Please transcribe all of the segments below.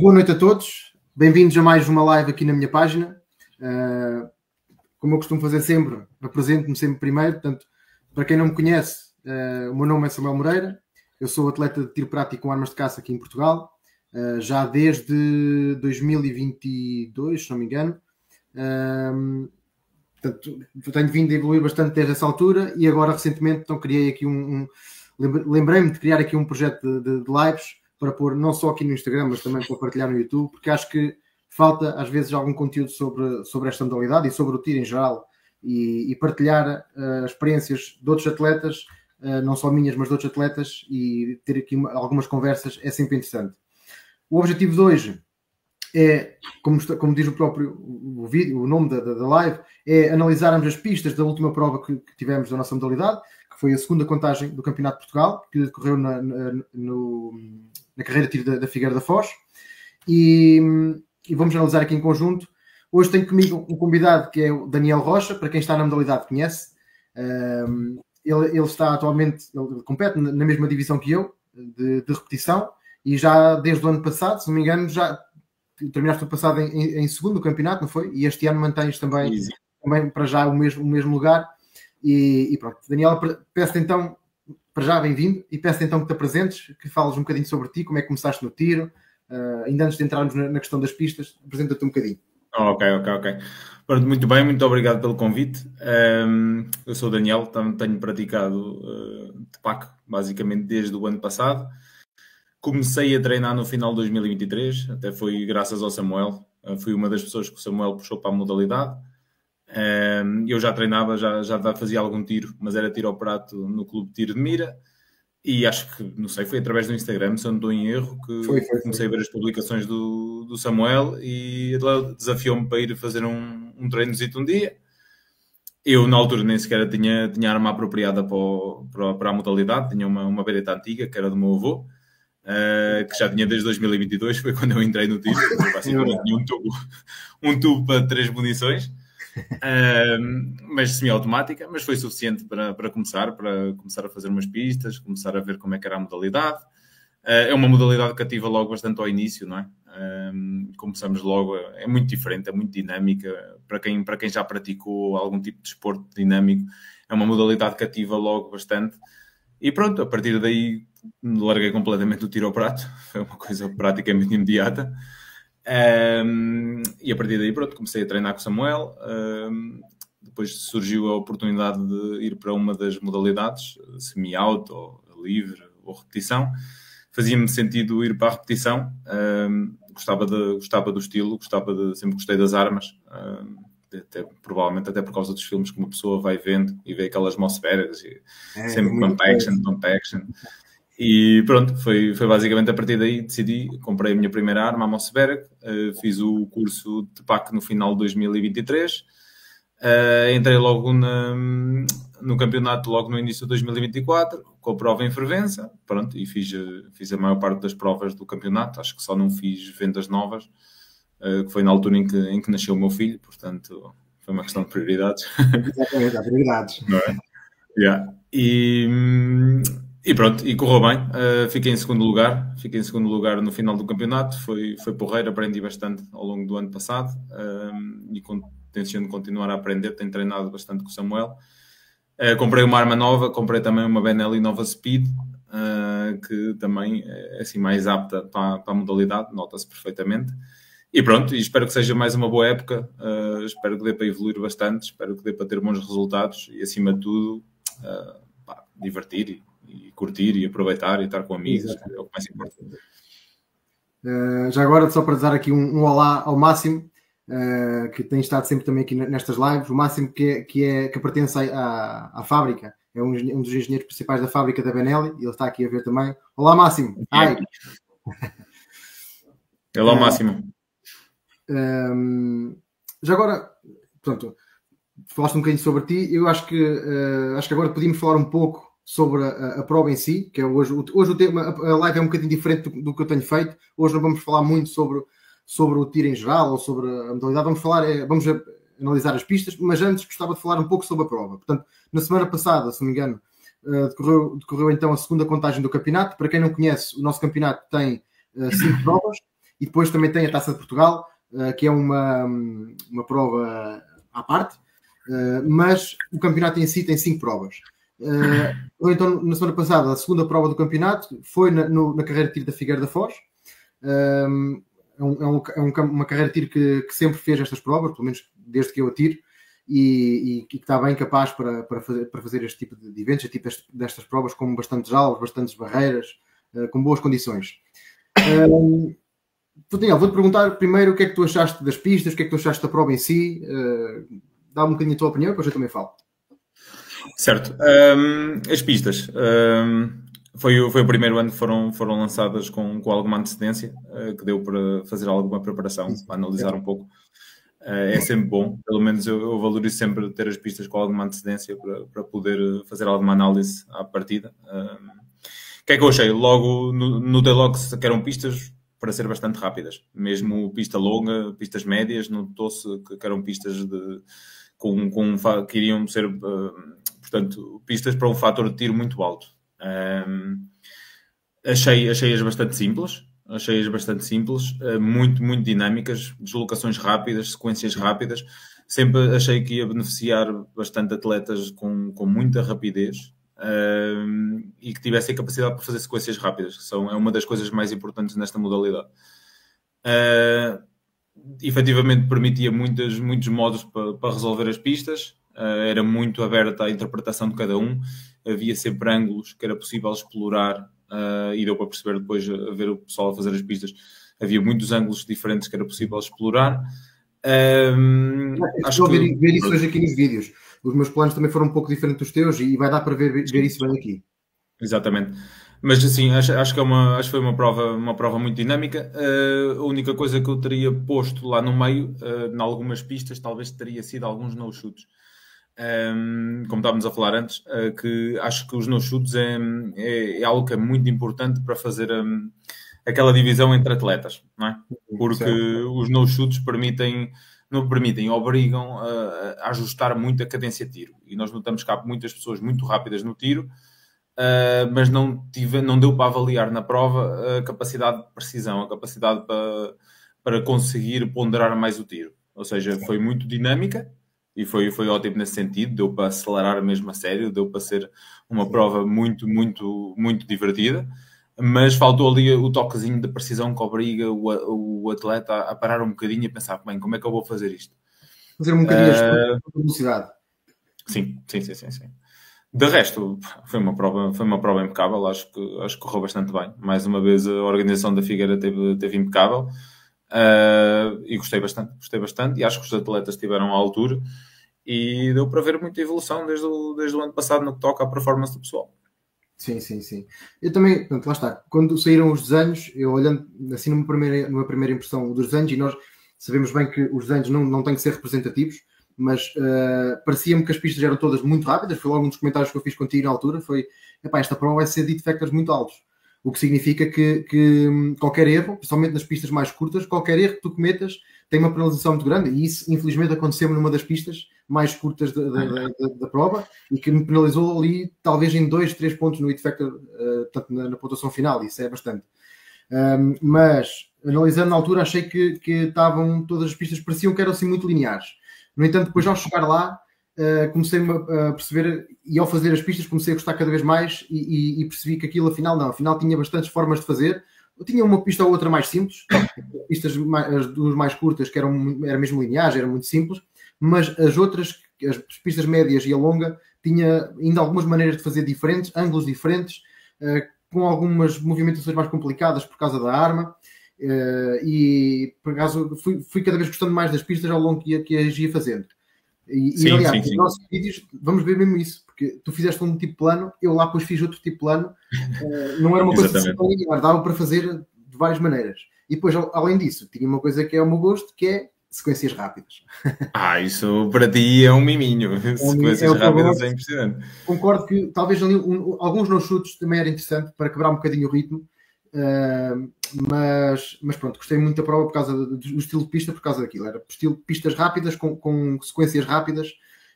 boa noite a todos. Bem-vindos a mais uma live aqui na minha página. Como eu costumo fazer sempre, apresento-me sempre primeiro. Portanto, para quem não me conhece, o meu nome é Samuel Moreira. Eu sou atleta de tiro prático com armas de caça aqui em Portugal, já desde 2022, se não me engano. Portanto, tenho vindo a evoluir bastante desde essa altura e agora recentemente então, criei aqui lembrei-me de criar aqui um projeto de lives para pôr não só aqui no Instagram, mas também para partilhar no YouTube, porque acho que falta às vezes algum conteúdo sobre esta modalidade e sobre o tiro em geral e partilhar experiências de outros atletas, não só minhas, mas de outros atletas, e ter aqui algumas conversas é sempre interessante. O objetivo de hoje é, como diz o próprio vídeo, o nome da live, é analisarmos as pistas da última prova que tivemos da nossa modalidade, que foi a segunda contagem do Campeonato de Portugal, que decorreu na carreira de tiro da Figueira da Foz, e vamos analisar aqui em conjunto. Hoje tenho comigo um convidado que é o Daniel Rocha, para quem está na modalidade conhece. Ele está atualmente, ele compete na mesma divisão que eu, de repetição, e já desde o ano passado, se não me engano, já terminaste o passado em segundo campeonato, não foi? E este ano mantens também para já o mesmo lugar. E pronto, Daniel, peço-te então, para já bem-vindo, e peço-te então que te apresentes, que fales um bocadinho sobre ti, como é que começaste no tiro, ainda antes de entrarmos na questão das pistas, apresenta-te um bocadinho. Ok. Pronto, muito bem, muito obrigado pelo convite. Eu sou o Daniel, tenho praticado TPAC basicamente desde o ano passado. Comecei a treinar no final de 2023, até foi graças ao Samuel. Fui uma das pessoas que o Samuel puxou para a modalidade. Eu já treinava, já fazia algum tiro, mas era tiro ao prato no Clube de Tiro de Mira. E acho que, não sei, foi através do Instagram, se eu não estou em erro, que comecei a ver as publicações do Samuel e ele desafiou-me para ir fazer um treinozito um dia. Eu, na altura, nem sequer tinha arma apropriada para a modalidade. Tinha uma bereta antiga, que era do meu avô, que já tinha desde 2022, foi quando eu entrei no tiro. Eu basicamente tinha um tubo para 3 munições. Mas semi-automática, mas foi suficiente para começar a fazer umas pistas, começar a ver como é que era a modalidade. É uma modalidade que ativa logo bastante ao início, não é? Começamos logo, é muito diferente, é muito dinâmica. Para quem já praticou algum tipo de desporto dinâmico, é uma modalidade que ativa logo bastante. E pronto, a partir daí larguei completamente o tiro ao prato, foi uma coisa praticamente imediata. E a partir daí, pronto, comecei a treinar com o Samuel. Depois surgiu a oportunidade de ir para uma das modalidades, semi-auto, ou livre, ou repetição. Fazia-me sentido ir para a repetição. Gostava do estilo, sempre gostei das armas. Provavelmente até por causa dos filmes que uma pessoa vai vendo e vê aquelas Mossbergs, sempre pump action. E pronto, foi basicamente a partir daí decidi, comprei a minha primeira arma, a Mossberg, fiz o curso de TPAC no final de 2023, entrei logo no campeonato logo no início de 2024, com a prova em Fervença, pronto, e fiz a maior parte das provas do campeonato, acho que só não fiz vendas novas, que foi na altura em que nasceu o meu filho, portanto foi uma questão de prioridades. Exatamente, há prioridades. Não é? Yeah. E pronto, e correu bem. Fiquei em segundo lugar no final do campeonato. Foi porreiro, aprendi bastante ao longo do ano passado e tenciono continuar a aprender. Tenho treinado bastante com o Samuel. Comprei uma arma nova, comprei também uma Benelli Nova Speed, que também é assim, mais apta para a modalidade, nota-se perfeitamente. E pronto, e espero que seja mais uma boa época. Espero que dê para evoluir bastante, espero que dê para ter bons resultados e, acima de tudo, divertir e curtir e aproveitar e estar com amigos. É o que mais importa. Já agora, só para dar aqui um olá ao Máximo, que tem estado sempre também aqui nestas lives. O Máximo que pertence à fábrica, é um dos engenheiros principais da fábrica da Benelli, e ele está aqui a ver também. Olá, Máximo! Ai. Olá, Máximo! Já agora, portanto, falaste um bocadinho sobre ti. Eu acho que agora podíamos falar um pouco sobre a prova em si, que é hoje o tema. A live é um bocadinho diferente do que eu tenho feito. Hoje não vamos falar muito sobre o tiro em geral ou sobre a modalidade. Vamos analisar as pistas, mas antes gostava de falar um pouco sobre a prova. Portanto, na semana passada, se não me engano, decorreu então a segunda contagem do campeonato. Para quem não conhece, o nosso campeonato tem 5 provas e depois também tem a Taça de Portugal, que é uma prova à parte, mas o campeonato em si tem 5 provas. Então, na semana passada, a segunda prova do campeonato foi na carreira de tiro da Figueira da Foz. Uma carreira de tiro que sempre fez estas provas, pelo menos desde que eu atiro, e que está bem capaz para fazer este tipo de eventos, este tipo destas provas, com bastantes alvos, bastantes barreiras, com boas condições. Daniel, vou-te perguntar primeiro o que é que tu achaste das pistas, o que é que tu achaste da prova em si. Dá um bocadinho a tua opinião, depois eu também falo. Certo. As pistas. Foi o primeiro ano que foram lançadas com alguma antecedência, que deu para fazer alguma preparação, para analisar um pouco. É sempre bom, pelo menos eu valorizo sempre ter as pistas com alguma antecedência para poder fazer alguma análise à partida. O que é que eu achei? Logo, notei logo que eram pistas para ser bastante rápidas. Mesmo pista longa, pistas médias, notou-se que eram pistas que iriam ser, portanto, pistas para um fator de tiro muito alto. Achei-as bastante simples. Muito, muito dinâmicas, deslocações rápidas, sequências rápidas. Sempre achei que ia beneficiar bastante atletas com muita rapidez e que tivessem a capacidade para fazer sequências rápidas, que é uma das coisas mais importantes nesta modalidade. Efetivamente permitia muitos modos para resolver as pistas, era muito aberta à interpretação de cada um, havia sempre ângulos que era possível explorar. E deu para perceber depois, a ver o pessoal a fazer as pistas, havia muitos ângulos diferentes que era possível explorar. Acho que ver isso hoje aqui nos vídeos. Os meus planos também foram um pouco diferentes dos teus e vai dar para ver isso bem aqui. Exatamente. Mas assim, acho que foi uma prova muito dinâmica. A única coisa que eu teria posto lá no meio, em algumas pistas, talvez teria sido alguns no-shoots. Como estávamos a falar antes, que acho que os no-shoots é algo que é muito importante para fazer aquela divisão entre atletas, não é? Porque os no-shoots obrigam a ajustar muito a cadência de tiro. E nós notamos que há muitas pessoas muito rápidas no tiro, mas não deu para avaliar na prova a capacidade de precisão, a capacidade para conseguir ponderar mais o tiro. Ou seja, foi muito dinâmica, e foi ótimo nesse sentido, deu para acelerar mesmo a sério, deu para ser uma prova muito, muito, muito divertida, mas faltou ali o toquezinho de precisão que obriga o atleta a parar um bocadinho e pensar, bem, como é que eu vou fazer isto? Fazer um bocadinho de velocidade. Sim. De resto, foi uma prova impecável, acho que correu bastante bem. Mais uma vez, a organização da Figueira teve impecável. E gostei bastante e acho que os atletas estiveram à altura e deu para ver muita evolução desde o ano passado no que toca à performance do pessoal. Sim. Eu também, portanto, lá está. Quando saíram os desenhos, eu olhando assim numa primeira impressão dos desenhos, e nós sabemos bem que os desenhos não têm que ser representativos, mas parecia-me que as pistas eram todas muito rápidas. Foi logo um dos comentários que eu fiz contigo na altura, foi, esta prova vai ser de hit factors muito altos. O que significa que qualquer erro, principalmente nas pistas mais curtas, qualquer erro que tu cometas tem uma penalização muito grande. E isso, infelizmente, aconteceu numa das pistas mais curtas da prova e que me penalizou ali, talvez em 2-3 pontos no hit factor, portanto, na pontuação final. Isso é bastante. Mas, analisando na altura, achei que estavam todas as pistas, pareciam que eram assim muito lineares. No entanto, depois ao chegar lá, comecei a perceber, e ao fazer as pistas comecei a gostar cada vez mais e percebi que aquilo afinal tinha bastantes formas de fazer. Eu tinha uma pista ou outra mais simples, as duas mais curtas que eram mesmo lineares, eram muito simples, mas as outras, as pistas médias e a longa, tinha ainda algumas maneiras de fazer diferentes, ângulos diferentes, com algumas movimentações mais complicadas por causa da arma, e por acaso fui cada vez gostando mais das pistas ao longo que ia fazendo. E aliás, nos nossos vídeos vamos ver mesmo isso, porque tu fizeste um tipo de plano, eu lá depois fiz outro tipo de plano, não era uma coisa assim tão linear, dava para fazer de várias maneiras. E depois, além disso, tinha uma coisa que é o meu gosto, que é sequências rápidas. Isso para ti é um miminho. Sequências rápidas é impressionante. Concordo que talvez ali alguns no-shoots também era interessante para quebrar um bocadinho o ritmo, mas pronto, gostei muito da prova por causa do estilo de pista, por causa daquilo. Era estilo de pistas rápidas, com sequências rápidas,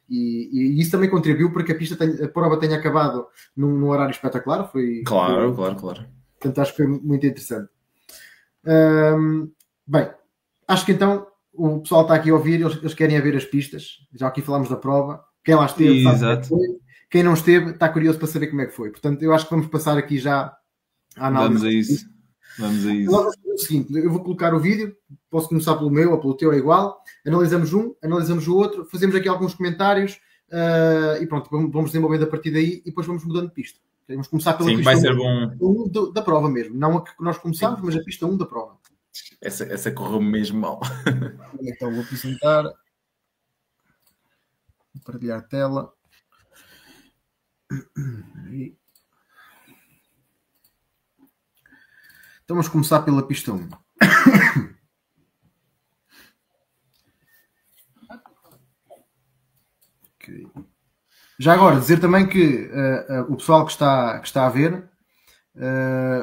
e isso também contribuiu para que a prova tenha acabado num horário espetacular. Claro. Portanto, acho que foi muito interessante. Bem, acho que então o pessoal está aqui a ouvir, eles querem ver as pistas. Já aqui falámos da prova. Quem lá esteve sabe como é que foi. Quem não esteve está curioso para saber como é que foi. Portanto, eu acho que vamos passar aqui já a análise. Vamos a isso. Vamos a isso. Vamos fazer o seguinte, eu vou colocar o vídeo, posso começar pelo meu ou pelo teu, é igual. Analisamos um, analisamos o outro, fazemos aqui alguns comentários e pronto, vamos desenvolvendo a partir daí e depois vamos mudando de pista. Vamos começar pela pista vai ser bom. 1 da prova mesmo. Não a que nós começámos, mas a pista 1 da prova. Essa correu mesmo mal. Então vou apresentar. Vou partilhar a tela. Então vamos começar pela pista 1. Okay. Já agora, dizer também que o pessoal que está a ver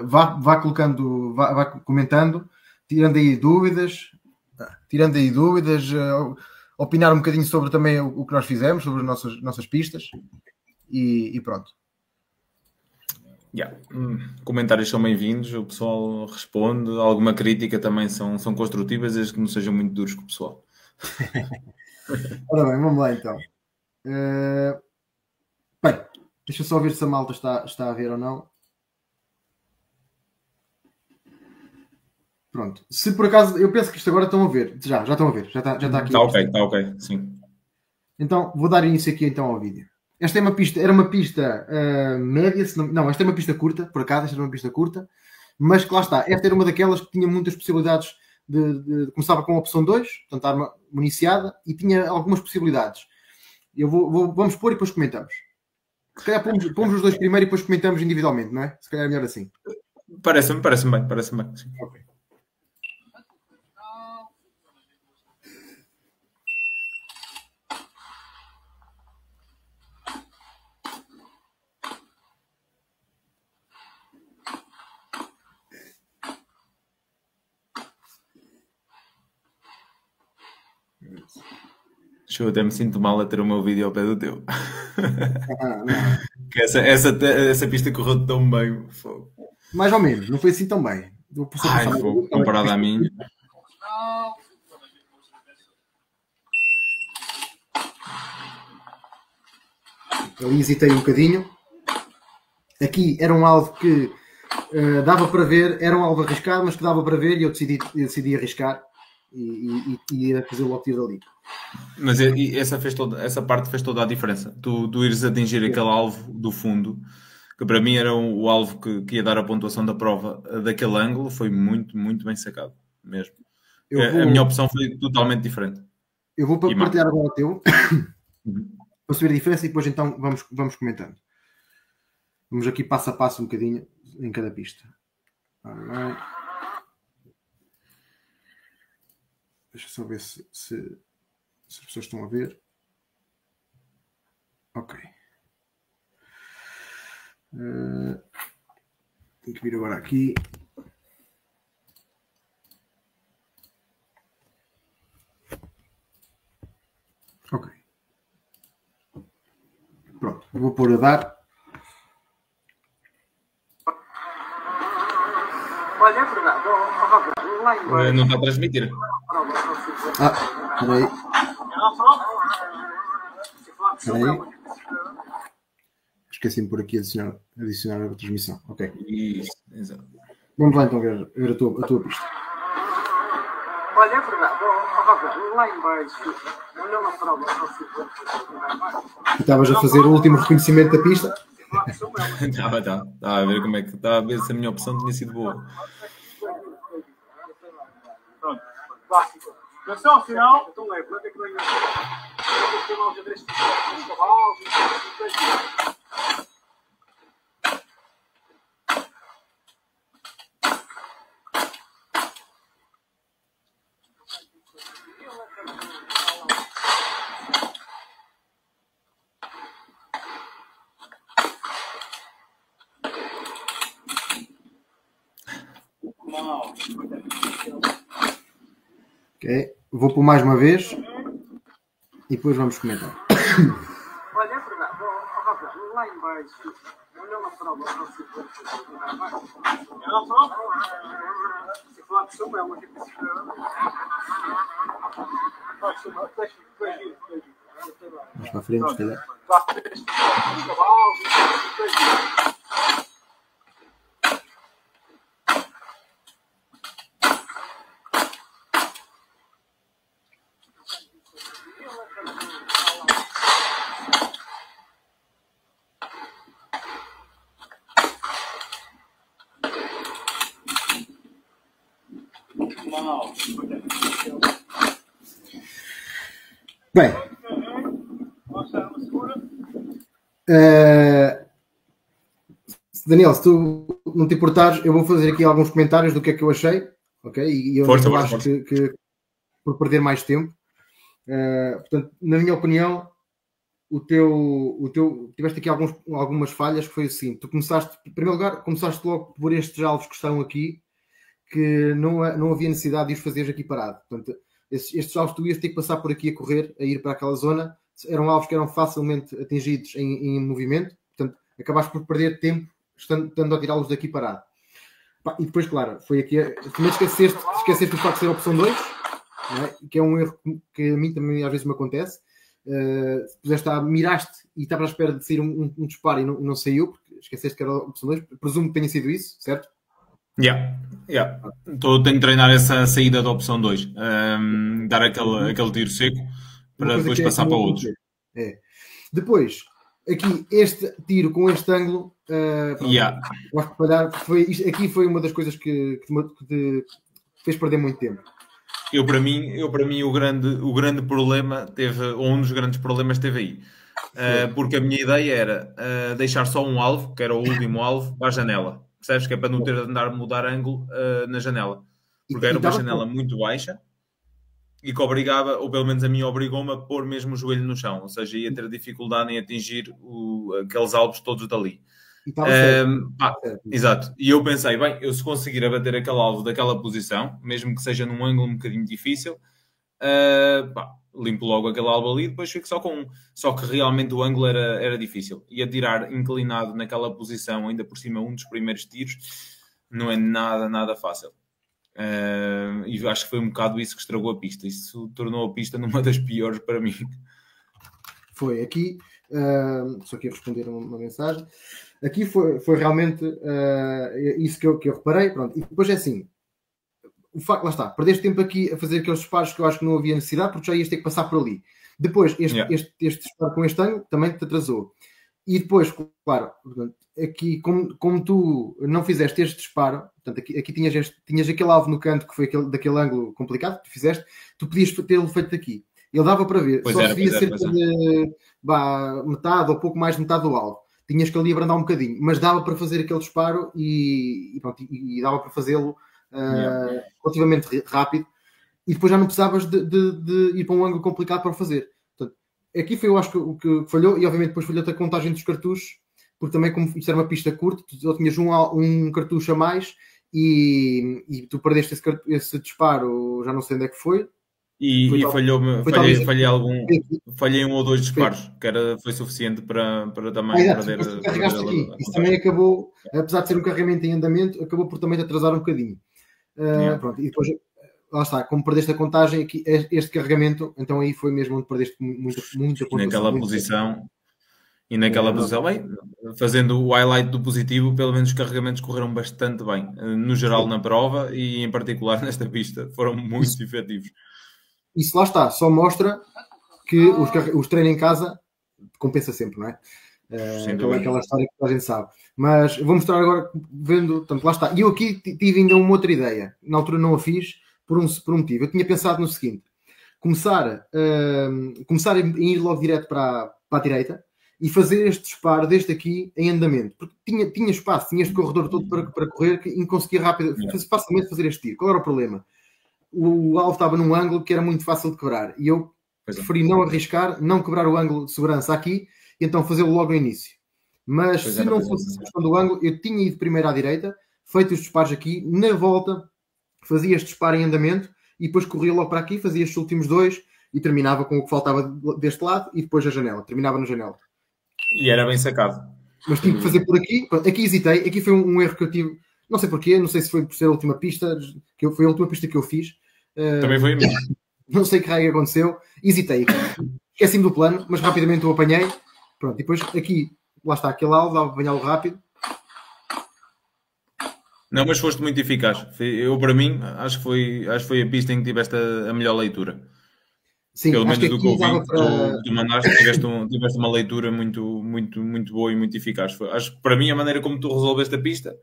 vá colocando, vá comentando, tirando aí dúvidas, opinar um bocadinho sobre também o que nós fizemos, sobre as nossas pistas e pronto. Comentários são bem-vindos, o pessoal responde, alguma crítica também são construtivas, desde que não sejam muito duros com o pessoal. Ora bem, vamos lá então. Bem, deixa só ver se a malta está a ver ou não. Pronto. Se por acaso, eu penso que isto agora estão a ver. Já estão a ver. Já está aqui. Está ok, sim. Então, vou dar início aqui então ao vídeo. Esta é uma pista, era uma pista média, não, esta é uma pista curta, por acaso, esta era uma pista curta, mas que lá está, esta era uma daquelas que tinha muitas possibilidades começava com a opção 2, portanto arma municiada, e tinha algumas possibilidades. Vamos pôr e depois comentamos. Se calhar pomos os dois primeiro e depois comentamos individualmente, não é? Se calhar é melhor assim. Parece-me bem. Sim. Ok. Eu até me sinto mal a ter o meu vídeo ao pé do teu. Que essa pista correu tão bem. Mais ou menos, não foi assim tão bem. Comparado à minha. Ali hesitei um bocadinho. Aqui era um alvo que dava para ver, era um alvo arriscado, mas que dava para ver e eu decidi arriscar e ia fazer o tiro dali. Mas essa parte fez toda a diferença. Tu ires atingir aquele alvo do fundo, que para mim era o alvo que ia dar a pontuação da prova daquele ângulo, foi muito, muito bem sacado, mesmo. A minha opção foi totalmente diferente. Eu vou partilhar agora o teu, para saber a diferença e depois então vamos comentando. Vamos aqui passo a passo um bocadinho em cada pista. Deixa eu só ver se as pessoas estão a ver. Ok. Tenho que vir agora aqui. Ok. Pronto. Vou pôr a dar. Olha, é verdade. Não está a transmitir. Peraí. Esqueci-me por aqui adicionar a transmissão. Ok. Isso, exato. Vamos lá então ver a tua pista. Olha, é verdade. Lá embaixo, olha na prova. Estavas a fazer o último reconhecimento da pista? Estava a ver como é que estava a ver se a minha opção tinha sido boa. Atenção ao final. Então leve, não é que venha. Tem mal de 3 cavalos. Ok. Vou pôr mais uma vez e depois vamos comentar. Olha, é verdade. Lá embaixo, olha na prova. Se for uma opção, é uma que precisa. Mais para a frente, se calhar. Bem, Daniel, se tu não te importares, eu vou fazer aqui alguns comentários do que é que eu achei, ok? E eu acho que por perder mais tempo. Portanto, na minha opinião, tiveste aqui algumas falhas, que foi assim, tu começaste, em primeiro lugar, começaste logo por estes alvos que estão aqui, que não havia necessidade de os fazeres aqui parado. Portanto, estes alvos tu ias ter que passar por aqui a correr, a ir para aquela zona, eram alvos que eram facilmente atingidos em movimento, portanto, acabaste por perder tempo estando a tirá-los daqui parado. E depois, claro, foi aqui, também esqueceste do facto de ser a opção 2, não é? Que é um erro que a mim também às vezes me acontece. Miraste e estava à espera de sair um disparo e não saiu, porque esqueceste que era a opção 2, presumo que tenha sido isso, certo? Tenho de treinar essa saída da opção 2, dar aquele tiro seco para depois passar para outros. Depois, aqui este tiro com este ângulo, gosto de falhar, aqui foi uma das coisas que te fez perder muito tempo. Eu para mim o grande problema um dos grandes problemas teve aí. Porque a minha ideia era deixar só um alvo, que era o último alvo, para a janela. Percebes? Que é para não ter de andar a mudar ângulo na janela. Porque era uma janela muito baixa e que obrigava, ou pelo menos a mim obrigou-me a pôr mesmo o joelho no chão. Ou seja, ia ter dificuldade em atingir aqueles alvos todos dali. Exato. E eu pensei, bem, eu se conseguir abater aquele alvo daquela posição, mesmo que seja num ângulo um bocadinho difícil, limpo logo aquele alvo ali e depois fico só com um. Só que realmente o ângulo era difícil. E atirar inclinado naquela posição, ainda por cima um dos primeiros tiros, não é nada fácil. E acho que foi um bocado isso que estragou a pista. Isso tornou a pista numa das piores para mim. Foi aqui, só aqui a responder uma mensagem. Aqui foi realmente isso que eu reparei. Pronto. E depois é assim, o facto, lá está, perdeste tempo aqui a fazer aqueles disparos que eu acho que não havia necessidade, porque já ias ter que passar por ali. Depois, este disparo com este ângulo também te atrasou. E depois, claro, aqui, como tu não fizeste este disparo, portanto, aqui tinhas aquele alvo no canto que foi daquele ângulo complicado que tu fizeste, tu podias tê-lo feito aqui. Ele dava para ver, devia ser de metade ou pouco mais de metade do alvo. Tinhas que ali abrandar um bocadinho, mas dava para fazer aquele disparo e dava para fazê-lo relativamente rápido, e depois já não precisavas de ir para um ângulo complicado para fazer. Portanto, aqui foi, eu acho que o que falhou, e obviamente depois falhou-te a contagem dos cartuchos, porque também, como isto era uma pista curta, tu só tinhas um cartucho a mais e tu perdeste esse disparo, já não sei onde é que foi. Falhei um ou dois disparos, que foi suficiente para também perder. Isso também acabou, apesar de ser um carregamento em andamento, acabou por também te atrasar um bocadinho. Pronto, e depois, lá está, como perdeste a contagem, aqui, este carregamento, então aí foi mesmo onde perdeste muita pontuação. Naquela posição, bem, fazendo o highlight do positivo, pelo menos os carregamentos correram bastante bem. No geral, na prova e em particular nesta pista, foram muito efetivos. Isso lá está, só mostra que os treinos em casa compensa sempre, não é? Aquela história que a gente sabe. Mas vou mostrar agora, vendo, portanto, lá está. E eu aqui tive ainda uma outra ideia. Na altura não a fiz, por um motivo. Eu tinha pensado no seguinte: começar a ir logo direto para a direita e fazer este disparo deste aqui em andamento. Porque tinha espaço, tinha este corredor todo para correr e conseguia facilmente fazer este tiro. Qual era o problema? O alvo estava num ângulo que era muito fácil de quebrar. E eu preferi não arriscar, não quebrar o ângulo de segurança aqui e então fazê-lo logo no início. Mas se não fosse a questão do ângulo, eu tinha ido primeiro à direita, feito os disparos aqui, na volta fazia este disparo em andamento e depois corria logo para aqui, fazia estes últimos dois e terminava com o que faltava deste lado e depois a janela. Terminava na janela. E era bem sacado. Mas tive que fazer por aqui. Aqui hesitei. Aqui foi um erro que eu tive. Não sei porquê, não sei se foi por ser a última pista, foi a última pista que eu fiz. Também foi a minha. Não sei que raio aconteceu. Hesitei. Esqueci-me do plano, mas rapidamente o apanhei. Pronto, e depois aqui, lá está aquele alvo, dá para apanhá-lo rápido. Não, mas foste muito eficaz. Eu, para mim, acho que foi a pista em que tiveste a melhor leitura. Sim, Pelo acho menos que do que eu aqui dava vi, para... tu mandaste, tiveste uma leitura muito boa e muito eficaz. Acho que para mim a maneira como tu resolveste a pista,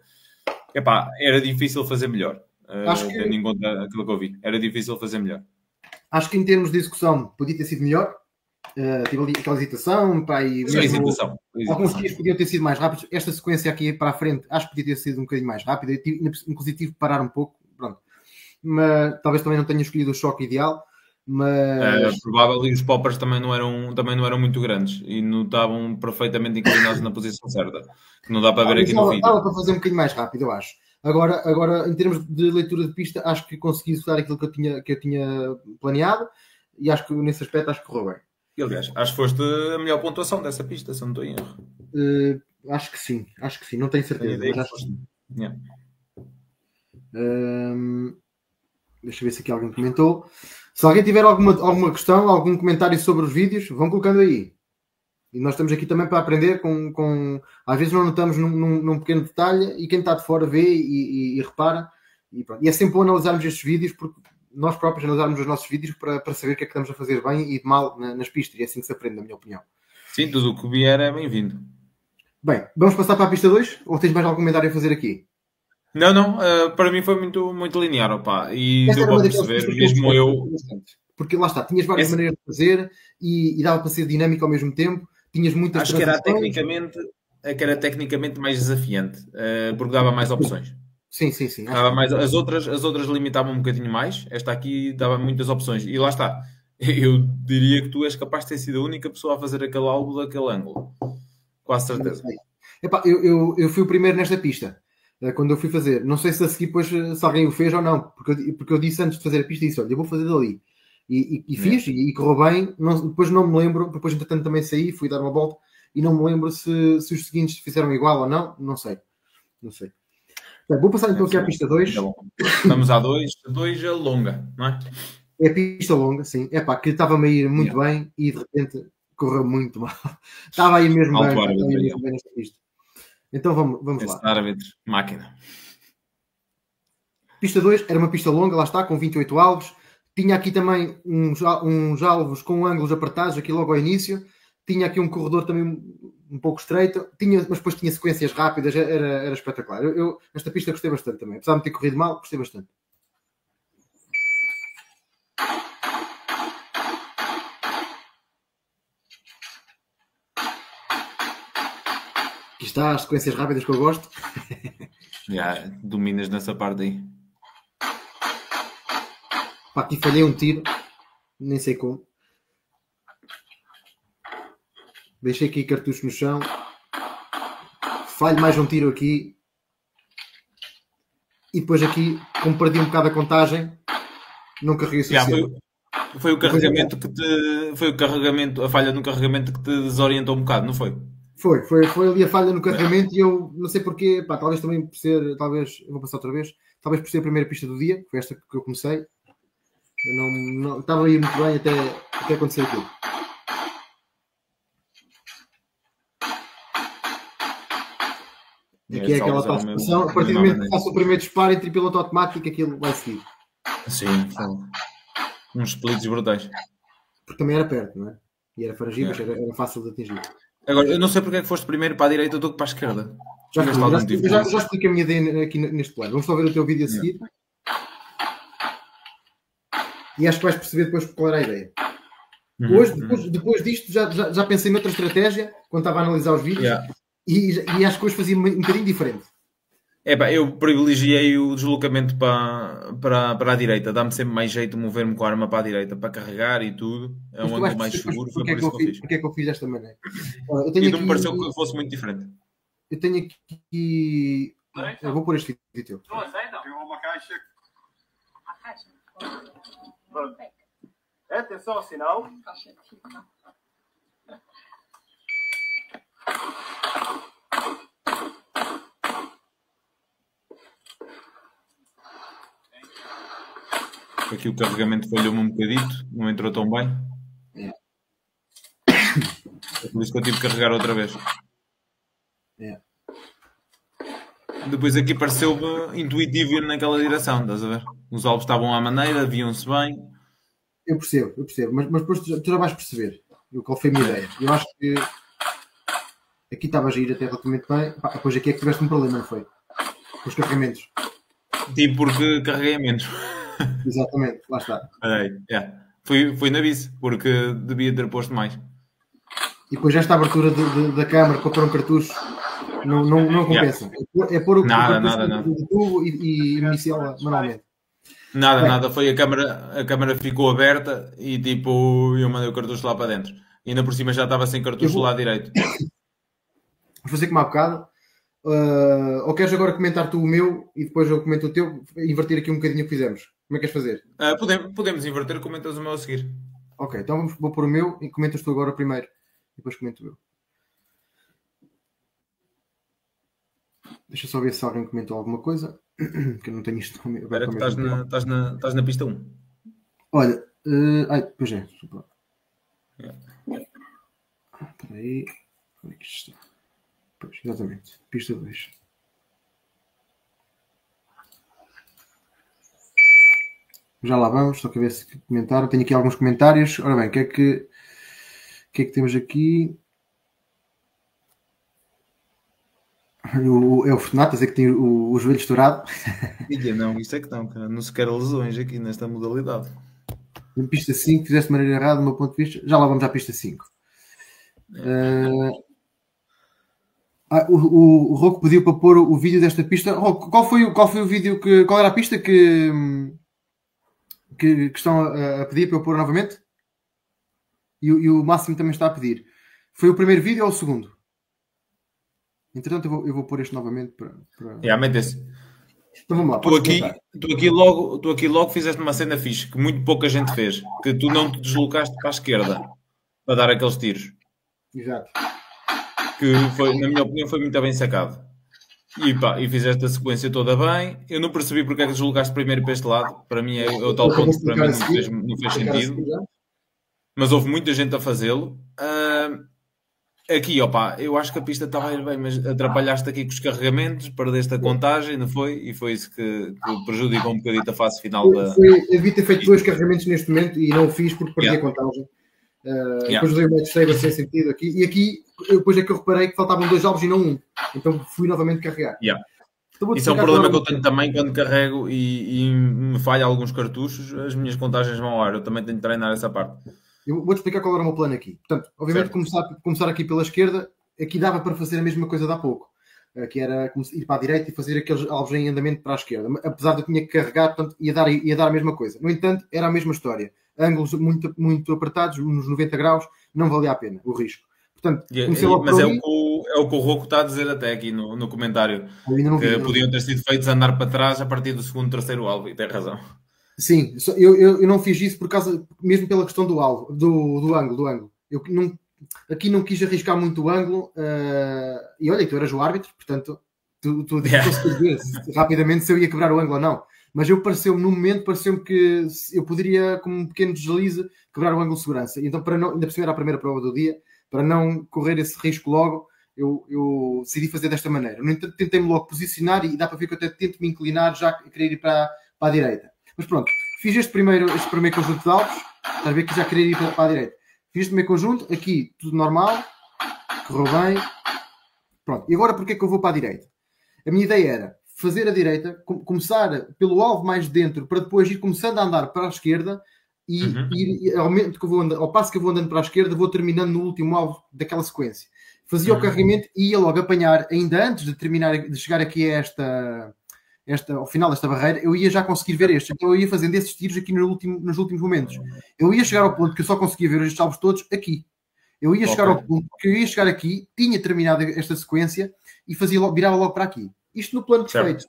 epá, era difícil fazer melhor. Acho que, Tendo em conta aquilo que eu vi. Era difícil fazer melhor. acho que em termos de execução podia ter sido melhor. Tive ali aquela hesitação, pá, e Só mesmo hesitação. alguns dias podiam ter sido mais rápidos. Esta sequência aqui para a frente acho que podia ter sido um bocadinho mais rápida. Inclusive tive que parar um pouco, pronto. Mas talvez também não tenha escolhido o choque ideal. Mas Provável, e os poppers também não eram muito grandes e não estavam perfeitamente inclinados na posição certa. Que não dá para ver aqui no vídeo. dava para fazer um bocadinho mais rápido, eu acho. Agora, em termos de leitura de pista, acho que consegui executar aquilo que eu tinha planeado e acho que nesse aspecto acho que correu bem. E, aliás, acho que foste a melhor pontuação dessa pista, se não estou em erro. Acho que sim, não tenho certeza. Tenho ideia Mas que foste. Yeah. Deixa eu ver se aqui alguém comentou. Se alguém tiver alguma questão, algum comentário sobre os vídeos, vão colocando aí. E nós estamos aqui também para aprender às vezes não notamos num pequeno detalhe e quem está de fora vê e repara. E é sempre bom analisarmos estes vídeos, porque nós próprios analisarmos os nossos vídeos para saber o que é que estamos a fazer bem e de mal nas pistas. E é assim que se aprende, na minha opinião. Sim, tudo o que vier é bem-vindo. Bem, vamos passar para a pista 2? Ou tens mais algum comentário a fazer aqui? Não, para mim foi muito linear, opá. E Esta deu era uma para daquelas perceber, pistas que mesmo eu... Porque lá está, tinhas várias maneiras de fazer e dava para ser dinâmico ao mesmo tempo. Tinhas muitas Acho que era tecnicamente mais desafiante, porque dava mais opções. Sim. As outras limitavam um bocadinho mais. Esta aqui dava muitas opções. E lá está. Eu diria que tu és capaz de ter sido a única pessoa a fazer aquele álbum daquele ângulo. Quase certeza. Epá, eu fui o primeiro nesta pista. Quando eu fui fazer. Não sei se a seguir depois se alguém o fez ou não. Porque eu disse antes de fazer a pista, disse, olha, eu vou fazer dali. E fiz, e correu bem. Depois não me lembro. Depois, entretanto, também saí, fui dar uma volta. E não me lembro se os seguintes fizeram igual ou não. Não sei. Bem, vou passar então aqui à pista 2. Estamos à 2. 2 é longa, não é? É a pista longa, sim. É pá, que estava-me a ir muito bem e de repente correu muito mal. Estava aí mesmo bem nesta pista. Então vamos lá. Árbitro, máquina. Pista 2 era uma pista longa, lá está, com 28 alvos. Tinha aqui também uns alvos com ângulos apertados, aqui logo ao início. Tinha aqui um corredor também um pouco estreito. Mas depois tinha sequências rápidas, era espetacular. Esta pista gostei bastante também. Apesar de ter corrido mal, gostei bastante. Aqui está, as sequências rápidas que eu gosto. Dominas nessa parte aí. Pá, aqui falhei um tiro. Nem sei como. Deixei aqui cartucho no chão. Falho mais um tiro aqui. E depois aqui, como perdi um bocado a contagem, não carreguei o suficiente. Foi o carregamento a falha no carregamento que te desorientou um bocado, não foi? Foi ali a falha no carregamento e eu não sei porquê, pá, talvez também por ser, eu vou passar outra vez, talvez por ser a primeira pista do dia, foi esta que eu comecei. Eu não estava a ir muito bem até acontecer aquilo. Aqui é aquela tal situação, a partir do momento que faço o primeiro disparo entre piloto automático, aquilo vai seguir. Sim, são uns splits brutais. Porque também era perto, não é? E era frangível, era fácil de atingir. Agora, eu não sei porque é que foste primeiro para a direita do que para a esquerda. Já expliquei a minha ideia aqui neste plano. Vamos só ver o teu vídeo a seguir. E acho que vais perceber depois qual era a ideia. Hoje, depois disto, já pensei noutra estratégia quando estava a analisar os vídeos e acho que hoje fazia um bocadinho diferente. Eu privilegiei o deslocamento para a direita. Dá-me sempre mais jeito mover-me com a arma para a direita, para carregar e tudo. É um ângulo mais seguro. Foi por isso que eu fiz. Porque é que eu fiz desta maneira? E não me pareceu que fosse muito diferente. Eu tenho aqui... Eu vou pôr este vídeo teu. Não aceita? Pegou uma caixa. A caixa? Pronto. Atenção ao sinal. Aqui o carregamento falhou-me um bocadito, não entrou tão bem. É por isso que eu tive que carregar outra vez. Depois aqui pareceu-me intuitivo ir naquela direção, estás a ver? Os alvos estavam à maneira, viam-se bem. Eu percebo. Mas depois tu já vais perceber qual foi a minha ideia. Eu acho que aqui estava a ir até relativamente bem. Depois aqui é que tiveste um problema, não foi? Com os carregamentos. Tipo, porque carreguei a menos. Exatamente, lá está. Foi na bici, porque devia ter posto mais. E depois esta abertura da câmara para pôr um cartucho não compensa. É pôr o Nada. do tubo e iniciá-la manualmente. Nada. Foi a câmara ficou aberta e tipo, eu mandei o cartucho lá para dentro. E ainda por cima já estava sem cartucho lá direito. Vou fazer como há bocado. Ou queres agora comentar tu o meu e depois eu comento o teu, inverter aqui um bocadinho o que fizemos? Como é que queres fazer? Podemos inverter, comentas o meu a seguir. Ok, então vou pôr o meu e comentas tu agora primeiro. E depois comento o meu. Deixa só ver se alguém comentou alguma coisa. Que eu não tenho isto. Espera que estás na pista 1. Olha, pois é. Espera aí. Como é que isto está? Pois, exatamente. Pista 2. Já lá vamos. Só que ver se comentaram. Tenho aqui alguns comentários. Ora bem, o que é que temos aqui? É o Fortunato a dizer que tem o joelho estourado. Não, isto é que não, cara. Não se quer lesões aqui nesta modalidade. Na pista 5, fizeste de maneira errada, do meu ponto de vista. Já lá vamos à pista 5. O Rocco pediu para pôr o vídeo desta pista. Rocco, qual foi o vídeo qual era a pista que estão a pedir para eu pôr novamente? E o Máximo também está a pedir. Foi o primeiro vídeo ou o segundo? Entretanto, eu vou pôr este novamente para... Mete esse. Então vamos lá. Tu aqui logo fizeste uma cena fixe que muito pouca gente fez. Que tu não te deslocaste para a esquerda para dar aqueles tiros. Exato. Que foi, na minha opinião, foi muito bem sacado. E fizeste a sequência toda bem. Eu não percebi porque é que deslocaste primeiro para este lado. Para mim é o tal ponto que para mim não fez sentido. Mas houve muita gente a fazê-lo. Aqui, eu acho que a pista estava a ir bem, mas atrapalhaste aqui com os carregamentos, perdeste a contagem, não foi? E foi isso que prejudicou um bocadinho a fase final da... Eu devia ter feito 2 carregamentos neste momento e não o fiz porque perdi a contagem. Depois usei o match saver sem sentido aqui. E aqui, depois é que eu reparei que faltavam 2 alvos e não 1. Então fui novamente carregar. Então, isso é um problema que eu tenho também quando carrego e me falha alguns cartuchos, as minhas contagens vão ao ar. Eu também tenho de treinar essa parte. Eu vou-te explicar qual era o meu plano aqui. Portanto, obviamente, começar aqui pela esquerda, aqui dava para fazer a mesma coisa de há pouco. Que era ir para a direita e fazer aqueles alvos em andamento para a esquerda. Apesar de eu tinha que carregar, portanto, ia dar a mesma coisa. No entanto, era a mesma história. Ângulos muito, muito apertados, nos 90 graus, não valia a pena o risco. Portanto, comecei logo mas é o que o Rocco está a dizer até aqui no comentário. Que podiam ter sido feitos andar para trás a partir do segundo, terceiro alvo. E tem razão. Sim, eu não fiz isso por causa, mesmo pela questão do alvo, do ângulo. Aqui não quis arriscar muito o ângulo e olha, tu eras o árbitro, portanto tu conseguias ver rapidamente se eu ia quebrar o ângulo ou não. Mas no momento pareceu-me que eu poderia, como um pequeno deslize, quebrar o ângulo de segurança. Então, ainda por cima era a primeira prova do dia, para não correr esse risco logo, eu decidi fazer desta maneira. No entanto, tentei-me logo posicionar e dá para ver que eu até tento me inclinar já a querer ir para a direita. Mas pronto, fiz este primeiro conjunto de alvos, estás a ver que já queria ir para a direita. Fiz este primeiro conjunto, aqui tudo normal, correu bem. Pronto, e agora porquê é que eu vou para a direita? A minha ideia era fazer a direita, começar pelo alvo mais dentro, para depois ir começando a andar para a esquerda e ao passo que eu vou andando para a esquerda, vou terminando no último alvo daquela sequência. Fazia o carregamento e ia logo apanhar, ainda antes de chegar aqui a ao final desta barreira, eu ia já conseguir ver este. Então eu ia fazendo esses tiros aqui nos últimos momentos. Eu ia chegar ao ponto que eu só conseguia ver estes alvos todos aqui. Eu ia chegar ao ponto que eu ia chegar aqui, tinha terminado esta sequência e virava logo para aqui. Isto no plano perfeito.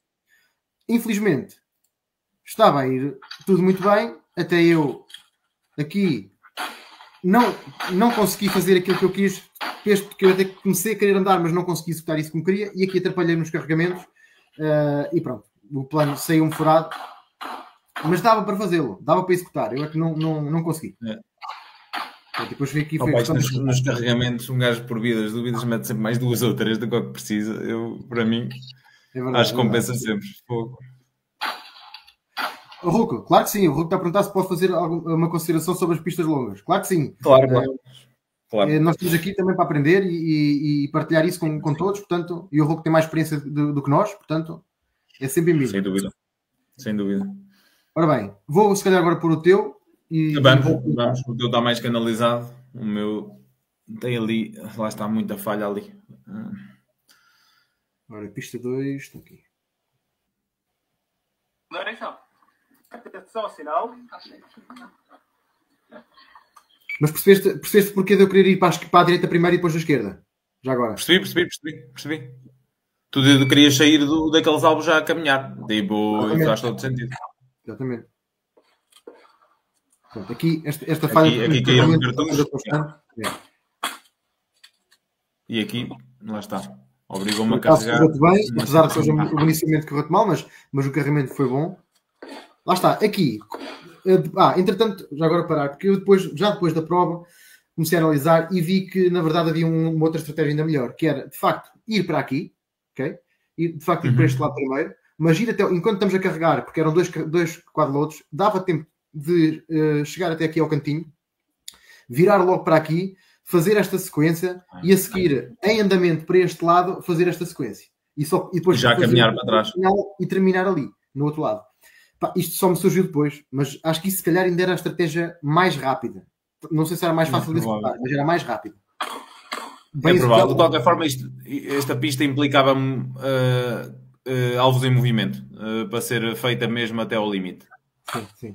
Infelizmente, estava a ir tudo muito bem, até eu aqui não consegui fazer aquilo que eu quis, porque eu até comecei a querer andar, mas não consegui executar isso como queria, e aqui atrapalhei nos carregamentos. E pronto, o plano saiu-me furado. Mas dava para fazê-lo, dava para executar. Eu é que não consegui. Depois vi aqui, nos carregamentos, um gajo por vidas, dúvidas, mete sempre mais 2 ou 3 do que o que precisa. Para mim, verdade, acho que compensa sempre. O Ruco, claro que sim. O Ruco está a perguntar se pode fazer uma consideração sobre as pistas longas. Claro que sim. Claro. Nós estamos aqui também para aprender e partilhar isso com todos, portanto, e o Ruco tem mais experiência do que nós, portanto, é sempre bem-vindo. Sem dúvida. Ora bem, vou se calhar agora pôr o teu. Vamos, o teu está mais canalizado. O meu tem ali, lá está muita falha ali. Ora, pista 2, está aqui. Atenção, sinal. Mas percebeste porque de eu querer ir para a direita primeiro e depois à esquerda? Já agora. Percebi. Tu querias sair daqueles alvos já a caminhar. Tipo, faz todo sentido. Exatamente. Pronto, aqui, esta falha... Aqui caíram cartões. E aqui, lá está. Obrigou-me a carregar. Bem, apesar de que o iniciamento correu mal, mas o carregamento foi bom. Lá está, aqui. Entretanto, já agora parar, porque eu depois da prova comecei a analisar e vi que, na verdade, havia uma outra estratégia ainda melhor, que era, de facto, ir para aqui, ok? E, de facto, ir para este lado primeiro, mas ir até, enquanto estamos a carregar, porque eram dois quadloads, dava tempo de chegar até aqui ao cantinho, virar logo para aqui, fazer esta sequência e a seguir, em andamento para este lado, fazer esta sequência. E depois já caminhar para trás. E terminar ali, no outro lado. Isto só me surgiu depois, mas acho que isso se calhar ainda era a estratégia mais rápida. Não sei se era mais fácil de executar, mas era mais rápida. Bem provável. De qualquer forma, esta pista implicava alvos em movimento para ser feita mesmo até ao limite. Sim.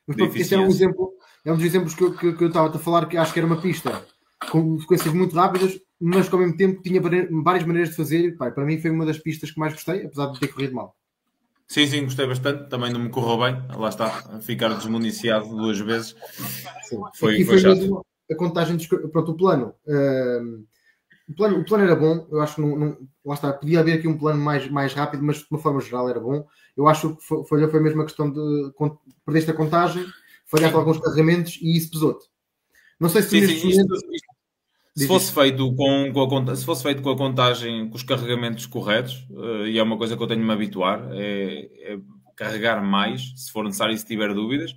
Mas este é um dos exemplos que eu estava a falar, que acho que era uma pista com sequências muito rápidas, mas que ao mesmo tempo tinha várias maneiras de fazer. Para mim foi uma das pistas que mais gostei, apesar de ter corrido mal. Sim, gostei bastante. Também não me correu bem. Lá está, ficar desmuniciado 2 vezes. Foi chato. Mesmo a contagem pronto, o plano. O plano era bom. Eu acho que lá está, podia haver aqui um plano mais rápido, mas de uma forma geral era bom. Eu acho que foi mesmo a questão de perdeste a contagem, falhaste alguns carregamentos e isso pesou-te. Não sei se se fosse feito com a contagem, com os carregamentos corretos, e é uma coisa que eu tenho de me habituar, é carregar mais, se for necessário e se tiver dúvidas,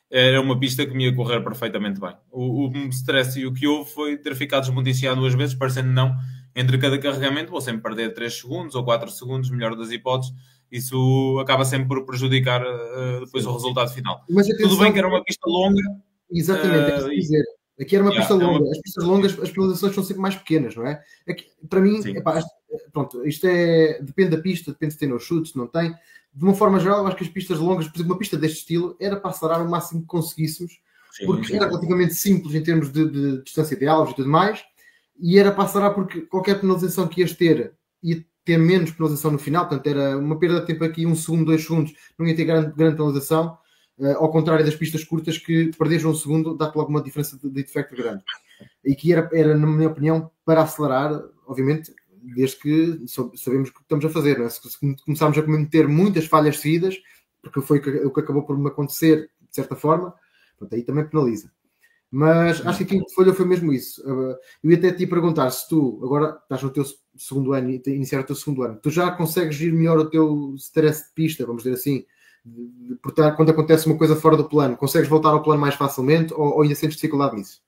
era uma pista que me ia correr perfeitamente bem. O stress e o que houve foi ter ficado desmuniciado 2 vezes, parecendo não, entre cada carregamento, vou sempre perder 3 segundos ou 4 segundos, melhor das hipóteses. Isso acaba sempre por prejudicar depois o resultado final. Mas atenção, tudo bem que era uma pista longa. Exatamente, dizer. Aqui era uma pista longa. As pistas longas, as penalizações são sempre mais pequenas, não é? Aqui, para mim, pronto, isto depende da pista, depende se tem no chute, se não tem. De uma forma geral, eu acho que as pistas longas, por exemplo, uma pista deste estilo, era para acelerar o máximo que conseguíssemos, porque era relativamente simples em termos de distância de alvos e tudo mais, e era para acelerar porque qualquer penalização que ias ter ia ter menos penalização no final, portanto era uma perda de tempo aqui, 1 segundo, 2 segundos, não ia ter grande penalização. Ao contrário das pistas curtas, que perderes 1 segundo dá-te logo uma diferença de efeito grande. E que era, na minha opinião, para acelerar, obviamente, desde que sabemos o que estamos a fazer. Não é? Se começarmos a cometer muitas falhas seguidas, porque foi o que acabou por me acontecer, de certa forma, pronto, aí também penaliza. Mas acho que aquilo que falhou foi mesmo isso. Eu ia até te perguntar se tu, agora estás no teu segundo ano e iniciar o teu segundo ano, tu já consegues gerir melhor o teu stress de pista, vamos dizer assim, portanto, quando acontece uma coisa fora do plano, consegues voltar ao plano mais facilmente ou ainda sentes dificuldade nisso?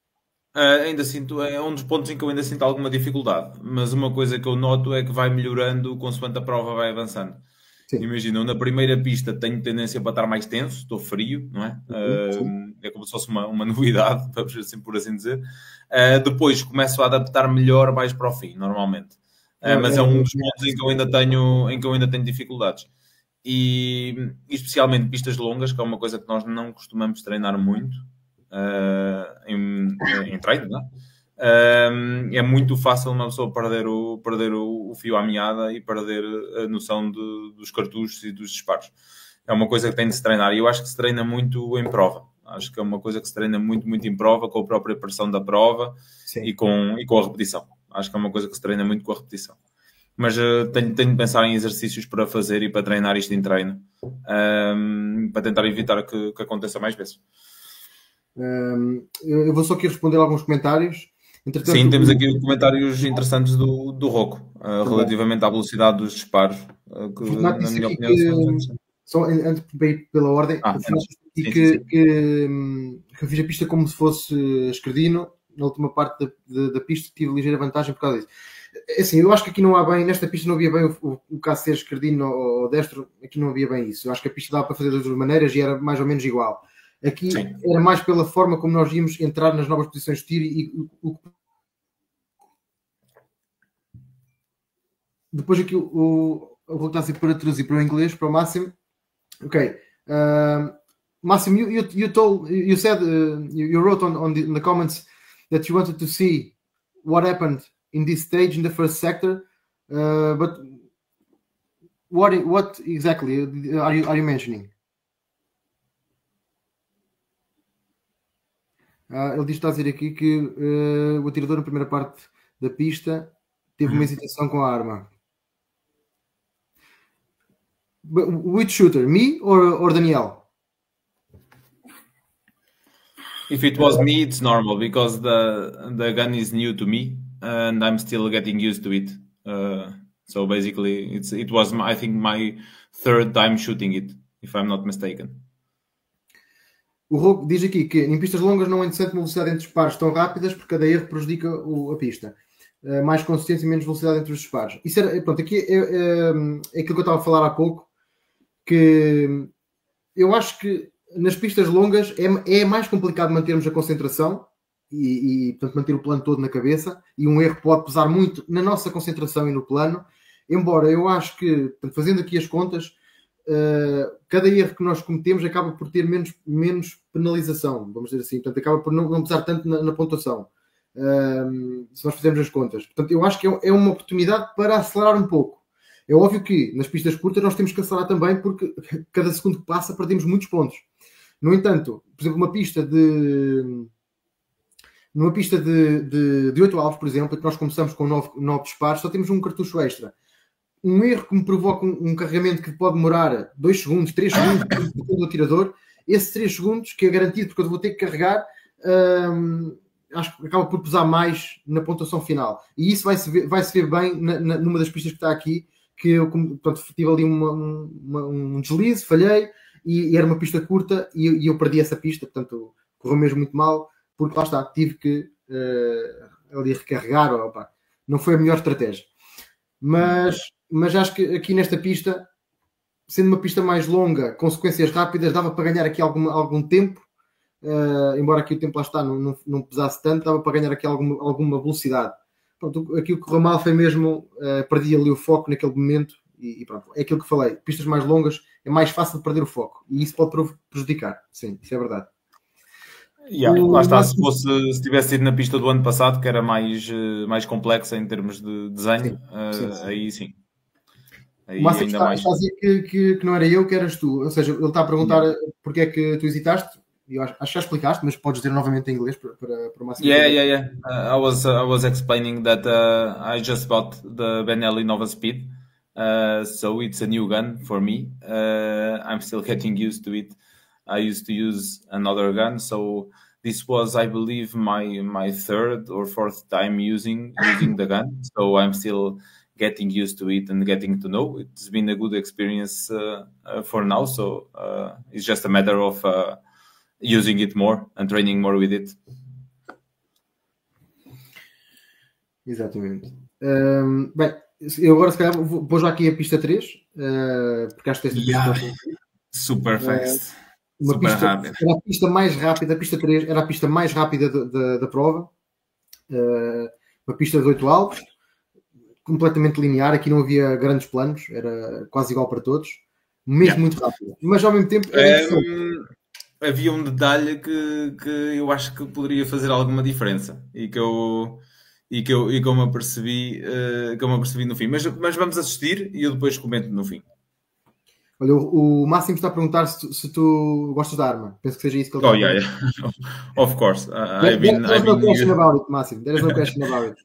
Ainda sinto, é um dos pontos em que eu ainda sinto alguma dificuldade, mas uma coisa que eu noto é que vai melhorando consoante a prova vai avançando. Imagina, na primeira pista tenho tendência para estar mais tenso, estou frio, não é? É como se fosse uma novidade, vamos assim, por assim dizer. Depois começo a adaptar melhor mais para o fim, normalmente. Mas é um dos pontos em que eu ainda tenho dificuldades. E especialmente pistas longas, que é uma coisa que nós não costumamos treinar muito em treino, não é? É muito fácil uma pessoa perder o fio à meada e perder a noção dos cartuchos e dos disparos. É uma coisa que tem de se treinar e eu acho que se treina muito em prova. Acho que é uma coisa que se treina muito, muito em prova, com a própria pressão da prova e com a repetição. Acho que é uma coisa que se treina muito com a repetição. mas tenho de pensar em exercícios para fazer e para treinar isto em treino, para tentar evitar que aconteça mais vezes. Eu vou só aqui responder alguns comentários. Entretanto, sim, temos aqui comentários interessantes do Rocco, relativamente à velocidade dos disparos, que na minha opinião só antes de ir pela ordem, que eu fiz a pista como se fosse esquerdino. Na última parte da pista tive ligeira vantagem por causa disso. Assim, eu acho que aqui não há bem, nesta pista não havia bem o caso de ser esquerdino ou destro, aqui não havia bem isso. Eu acho que a pista dava para fazer das duas maneiras e era mais ou menos igual. Aqui sim, era mais pela forma como nós íamos entrar nas novas posições de tiro e depois aqui eu vou voltar para traduzir para o inglês, para o Máximo. Ok. Máximo, you said, you wrote on the comments that you wanted to see what happened in this stage in the first sector, but what exactly are you mentioning? Ele está a dizer aqui que o atirador na primeira parte da pista teve uma hesitação com a arma. But which shooter, me or Daniel? If it was me, it's normal because the gun is new to me and I'm still getting used to it. So basically, it was I think my third time shooting it, if I'm not mistaken. O Rogo diz aqui que em pistas longas não é interessante uma velocidade entre disparos tão rápidas porque cada erro prejudica a pista. Mais consistência e menos velocidade entre os disparos. Isso era, pronto, aqui é aquilo que eu estava a falar há pouco, que eu acho que nas pistas longas é mais complicado mantermos a concentração e portanto, manter o plano todo na cabeça, e um erro pode pesar muito na nossa concentração e no plano, embora eu acho que, portanto, fazendo aqui as contas, cada erro que nós cometemos acaba por ter menos penalização, vamos dizer assim, portanto, acaba por não pesar tanto na pontuação, se nós fizermos as contas. Portanto, eu acho que é uma oportunidade para acelerar um pouco. É óbvio que nas pistas curtas nós temos que acelerar também, porque cada segundo que passa perdemos muitos pontos. No entanto, por exemplo, numa pista de 8 alvos, por exemplo, que nós começamos com 9 disparos, só temos um cartucho extra. Um erro que me provoca um carregamento que pode demorar 2 segundos, 3 segundos do atirador, esses 3 segundos, que é garantido porque eu vou ter que carregar, acho que acaba por pesar mais na pontuação final. E isso vai se ver bem numa das pistas que está aqui, que eu, portanto, tive ali um deslize, falhei, e era uma pista curta e eu perdi essa pista, portanto correu mesmo muito mal, porque lá está, tive que ali recarregar, não foi a melhor estratégia. Mas acho que aqui nesta pista, sendo uma pista mais longa, com sequências rápidas, dava para ganhar aqui algum tempo, embora aqui o tempo lá está não pesasse tanto, dava para ganhar aqui alguma velocidade. Pronto, aquilo que correu mal foi mesmo, perdi ali o foco naquele momento e pronto, é aquilo que falei, pistas mais longas é mais fácil de perder o foco e isso pode prejudicar, sim, isso é verdade. Lá está, se tivesse ido na pista do ano passado, que era mais complexa em termos de desenho, sim. Aí sim. Aí o ainda mais. Está a dizer que não era eu, que eras tu, ou seja, ele está a perguntar porque é que tu hesitaste. Eu acho que já explicaste, mas podes dizer novamente em inglês para o Máximo. Yeah. I was explaining that I just bought the Benelli Nova Speed, so it's a new gun for me. I'm still getting used to it. I used to use another gun, so this was, I believe, my third or fourth time using the gun. So I'm still getting used to it and getting to know. It's been a good experience for now. So it's just a matter of using it more and training more with it. Exatamente. Bem, eu agora se calhar vou já aqui a pista 3, porque acho que esta pista super fast. Super rápida. Era a pista mais rápida, a pista 3 era a pista mais rápida da prova. Uma pista de 8 alvos, completamente linear, aqui não havia grandes planos, era quase igual para todos, mesmo muito rápido. Mas ao mesmo tempo havia um detalhe que eu acho que poderia fazer alguma diferença e que eu me apercebi no fim. Mas vamos assistir e eu depois comento no fim. Olha, o Máximo está a perguntar se tu gostas da arma. Penso que seja isso que ele está a perguntar. Yeah. Of course. There is no question about it, Máximo. There is no question about it.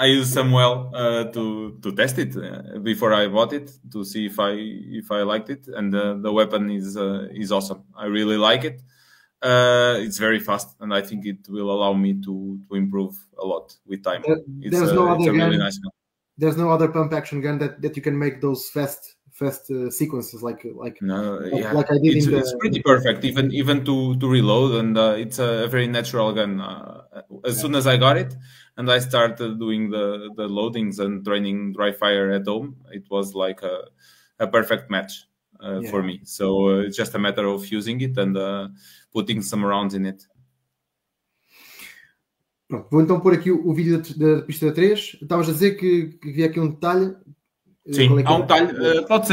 I used Samuel to test it before I bought it to see if I liked it, and the weapon is awesome. I really like it. It's very fast, and I think it will allow me to improve a lot with time. It's a really nice gun. There's no other pump action gun that you can make those fast sequences like I did. It's pretty perfect, even to reload, and it's a very natural gun. As soon as I got it, and I started doing the loadings and training dry fire at home, it was like a perfect match for me. So it's just a matter of using it and putting some rounds in it. Pronto, vou então pôr aqui o vídeo da pista 3. Estavas a dizer que havia aqui um detalhe. Sim, há um detalhe. Pode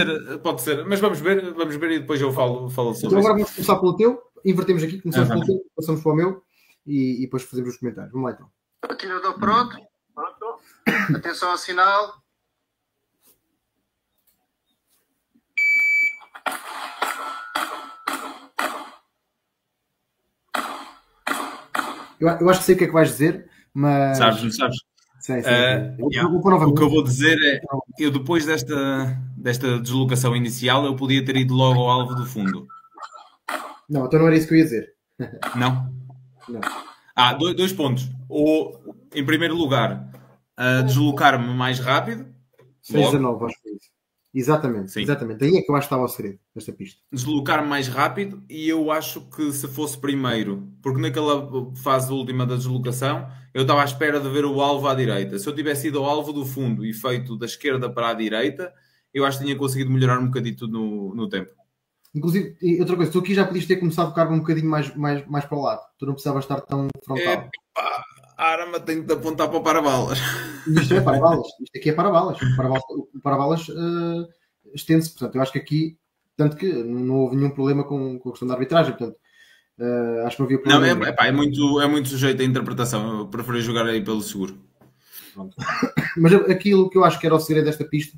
ser. Mas vamos ver e depois eu falo sobre isso. Então agora vamos começar pelo teu. Invertemos aqui, começamos pelo teu, passamos para o meu e depois fazemos os comentários. Vamos lá então. Atirador pronto. Atenção ao sinal. Eu acho que sei o que é que vais dizer, mas... Sabes? Sim. O que eu vou dizer é, eu depois desta deslocação inicial, eu podia ter ido logo ao alvo do fundo. Não, então não era isso que eu ia dizer. Não? Não. Dois pontos. Ou, em primeiro lugar, deslocar-me mais rápido. 6-19, acho que é isso. Exatamente. Daí é que eu acho que estava o segredo desta pista. Deslocar-me mais rápido, e eu acho que se fosse primeiro, porque naquela fase última da deslocação, eu estava à espera de ver o alvo à direita. Se eu tivesse ido ao alvo do fundo e feito da esquerda para a direita, eu acho que tinha conseguido melhorar um bocadito no tempo. Inclusive, outra coisa, tu aqui já podias ter começado a tocar um bocadinho mais para o lado. Tu não precisavas estar tão frontal. A arma tem de apontar para o para-balas. Isto é para-balas. Isto aqui é para-balas. O para-balas estende-se. Portanto, eu acho que aqui, tanto que não houve nenhum problema com a questão da arbitragem. Portanto, acho que não havia problema. Não, é muito sujeito à interpretação. Eu preferi jogar aí pelo seguro. Pronto. Mas aquilo que eu acho que era o segredo desta pista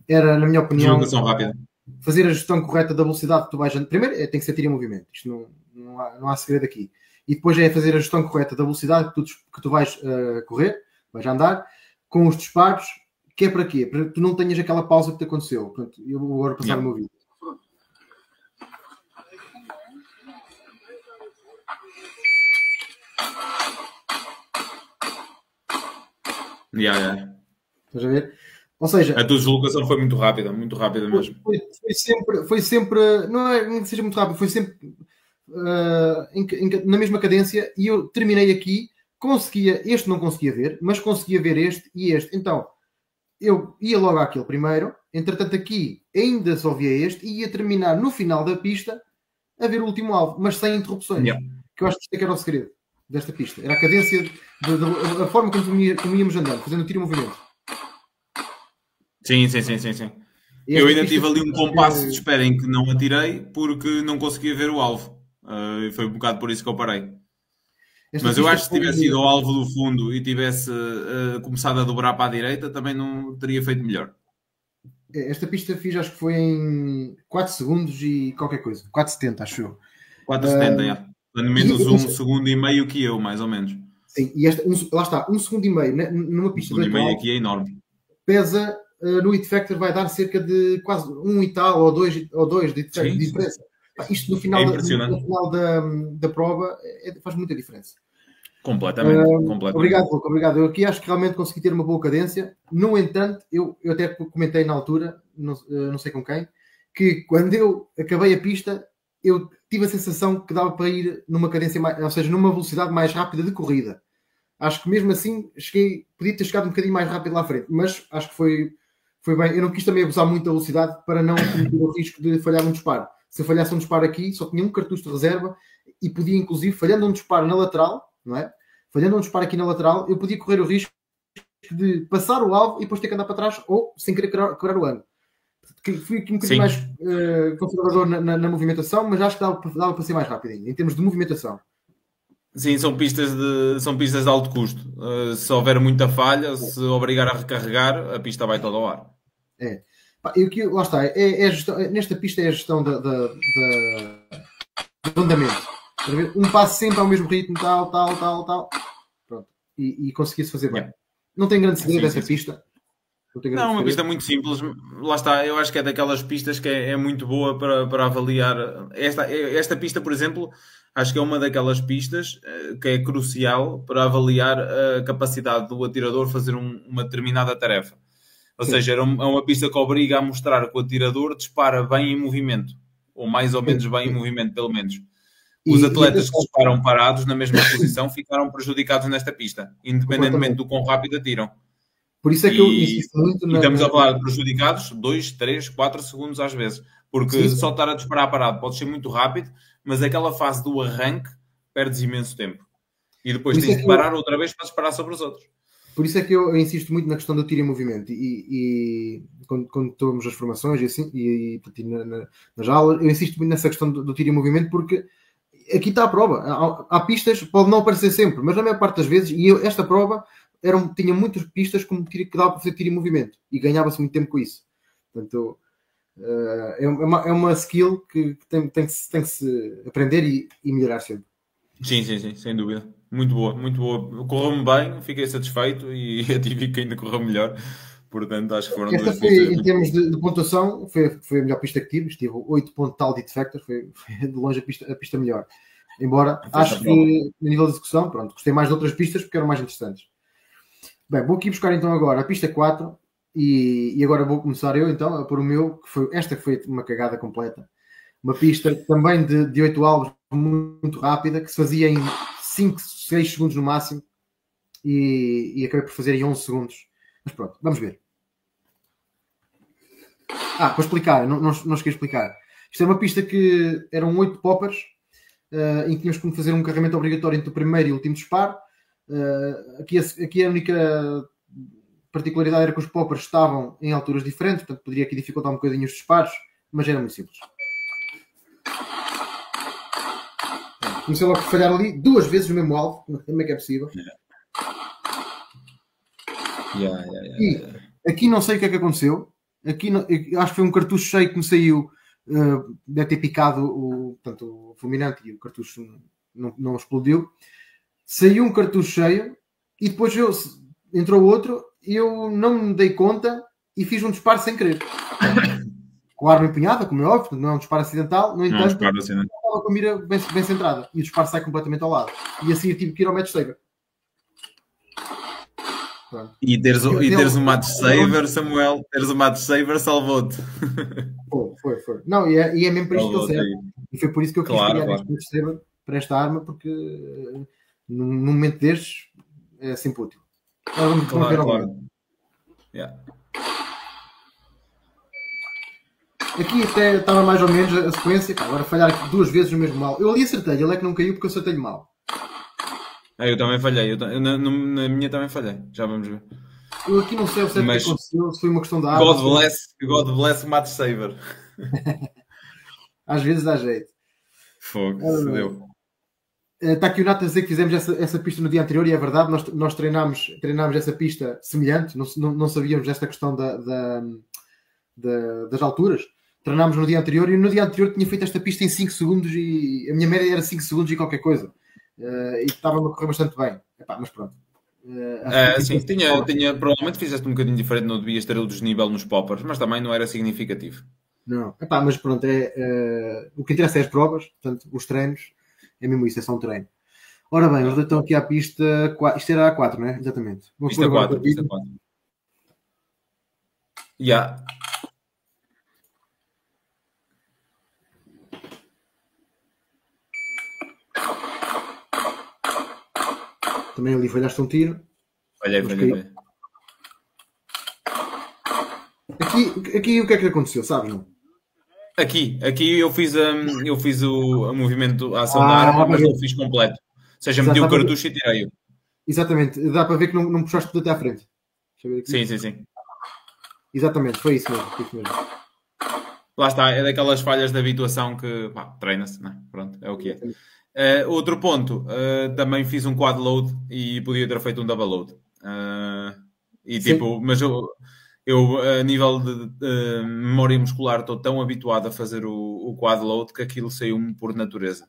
era, na minha opinião, rápida. Fazer a gestão correta da velocidade que tu vais... Primeiro, tem que ser tiro em movimento. Isto não há segredo aqui. E depois é fazer a gestão correta da velocidade que tu vais correr, vais andar, com os disparos, que é para quê? Para que tu não tenhas aquela pausa que te aconteceu. Portanto, eu vou agora passar o meu vídeo. Estás a ver? Ou seja, a tua deslocação foi muito rápida mesmo. Foi sempre, não é que seja muito rápido, foi sempre na mesma cadência, e eu terminei aqui, este não conseguia ver, mas conseguia ver este e este. Então, eu ia logo àquele primeiro, entretanto aqui ainda só via este, e ia terminar no final da pista a ver o último alvo, mas sem interrupções. Que eu acho que isto é que era o segredo desta pista. Era a cadência, a forma como íamos andando, fazendo o tiro em movimento. Sim. Eu ainda tive ali um compasso de espera em que não atirei porque não conseguia ver o alvo. Foi um bocado por isso que eu parei. Mas eu acho que se tivesse ido ao alvo do fundo e tivesse começado a dobrar para a direita, também não teria feito melhor. Esta pista fiz, acho que foi em 4 segundos e qualquer coisa. 4,70, acho eu. 4,70, menos 1 segundo e meio que eu, mais ou menos. Sim, e lá está, 1 segundo e meio numa pista de 1 segundo e meio aqui é enorme. Pesa, no hit factor vai dar cerca de quase 1 e tal, ou 2 de diferença. Isto no final, da prova faz muita diferença. Completamente. Obrigado, Luca, obrigado. Eu aqui acho que realmente consegui ter uma boa cadência. No entanto, eu até comentei na altura, não sei com quem, que quando eu acabei a pista, eu tive a sensação que dava para ir numa cadência mais, ou seja, numa velocidade mais rápida de corrida. Acho que mesmo assim podia ter chegado um bocadinho mais rápido lá à frente, mas acho que foi bem. Eu não quis também abusar muito da velocidade para não cometer o risco de falhar um disparo. Se eu falhasse um disparo aqui, só tinha um cartucho de reserva e podia, inclusive, falhando um disparo na lateral, não é? Falhando um disparo aqui na lateral, eu podia correr o risco de passar o alvo e depois ter que andar para trás ou sem querer quebrar o ângulo. Fui aqui um bocadinho mais conservador na movimentação, mas acho que dava para ser mais rápido ainda, em termos de movimentação. Sim, são pistas de alto custo. Se houver muita falha, se obrigar a recarregar, a pista vai toda ao ar. Lá está, nesta pista é a gestão do andamento. Um passo sempre ao mesmo ritmo, tal. Pronto. E conseguia-se fazer bem. Não tem grande segredo essa pista. Não, uma pista muito simples. Lá está, eu acho que é daquelas pistas que é muito boa para avaliar. Esta pista, por exemplo, acho que é uma daquelas pistas que é crucial para avaliar a capacidade do atirador fazer uma determinada tarefa. Ou seja, é uma pista que obriga a mostrar que o atirador dispara bem em movimento. Ou mais ou menos bem em movimento, pelo menos. Os atletas que disparam parados na mesma posição ficaram prejudicados nesta pista, independentemente do quão rápido atiram. Por isso é que eu insisto muito E estamos a falar de prejudicados 2, 3, 4 segundos às vezes. Porque só estar a disparar parado pode ser muito rápido, mas aquela fase do arranque perdes imenso tempo. E depois tens de parar outra vez para disparar sobre os outros. Por isso é que eu insisto muito na questão do tiro em movimento. E quando tomamos as formações e nas aulas, eu insisto muito nessa questão do tiro em movimento, porque aqui está a prova. Há pistas, pode não aparecer sempre, mas na maior parte das vezes, esta prova tinha muitas pistas que dava para fazer tiro em movimento e ganhava-se muito tempo com isso. Portanto, é uma skill que tem que se aprender e melhorar sempre. Sim, sem dúvida. Muito boa, muito boa. Correu-me bem, fiquei satisfeito e a ti vi que ainda correu melhor. Portanto, acho que foram duas pistas. Em termos de pontuação, foi a melhor pista que tive. Estive 8 pontos tal de factor, foi de longe a pista melhor. Embora, acho que, a nível de execução, pronto, gostei mais de outras pistas porque eram mais interessantes. Bem, vou aqui buscar então agora a pista 4 e agora vou começar eu então a pôr o meu, esta que foi uma cagada completa. Uma pista também de 8 alvos, muito rápida, que se fazia em 5, 6 segundos no máximo e acabei por fazer em 11 segundos. Mas pronto, vamos ver. Para explicar, não cheguei a explicar. Isto é uma pista que eram 8 poppers, em que tínhamos que fazer um carregamento obrigatório entre o primeiro e o último disparo. Aqui a única particularidade era que os poppers estavam em alturas diferentes, portanto poderia aqui dificultar um bocadinho os disparos, mas era muito simples. Comecei logo a falhar ali 2 vezes no mesmo alvo, como é que é possível? E aqui não sei o que é que aconteceu. Aqui acho que foi um cartucho cheio que me saiu, deve ter picado o fulminante e o cartucho não explodiu. Saiu um cartucho cheio e depois entrou outro e eu não me dei conta e fiz um disparo sem querer. Com a arma empunhada, como é óbvio, não é um disparo acidental, no entanto, estava com a mira bem centrada e o disparo sai completamente ao lado. E assim eu tive que ir ao match saver. E teres um match saver, Samuel, teres um match saver salvou-te. Foi. Não, e é mesmo para isto que eu sei. E foi por isso que eu quis criar este match saver para esta arma, porque num momento destes é sempre útil. Vamos ver agora. Aqui até estava mais ou menos a sequência. Agora falhar 2 vezes no mesmo mal. Eu ali acertei, ele é que não caiu porque eu acertei-lhe mal. Eu também falhei. Na minha também falhei. Já vamos ver. Eu aqui não sei o que aconteceu, se foi uma questão da arma. God bless o match saver. Às vezes dá jeito. Fogo, se deu. Está aqui o Nato a dizer que fizemos essa pista no dia anterior e é verdade, nós treinámos essa pista semelhante, não sabíamos esta questão das alturas. Treinámos no dia anterior e no dia anterior tinha feito esta pista em 5 segundos e a minha média era 5 segundos e qualquer coisa. E estava-me a correr bastante bem. Mas pronto. Sim, provavelmente fizeste um bocadinho diferente, não devias ter o desnível nos poppers, mas também não era significativo. Não, mas pronto, o que interessa é as provas, portanto, os treinos, é mesmo isso, é só um treino. Ora bem, nós estamos aqui à pista 4, isto era a 4, não é? Exatamente. Vamos pista 4, pista 4. Também ali falhaste um tiro. Falhei. Aqui o que é que aconteceu, sabes, não? Aqui eu fiz o movimento, a ação da arma, mas não fiz completo. Ou seja, meti o cartucho e tirei-o. Exatamente, dá para ver que não puxaste tudo até à frente. Sim. Exatamente, foi isso mesmo. Lá está, é daquelas falhas de habituação que treina-se, não é? Pronto, é o que é. Outro ponto, também fiz um quad load e podia ter feito um double load. Mas eu a nível de memória muscular estou tão habituado a fazer o quad load que aquilo saiu-me por natureza.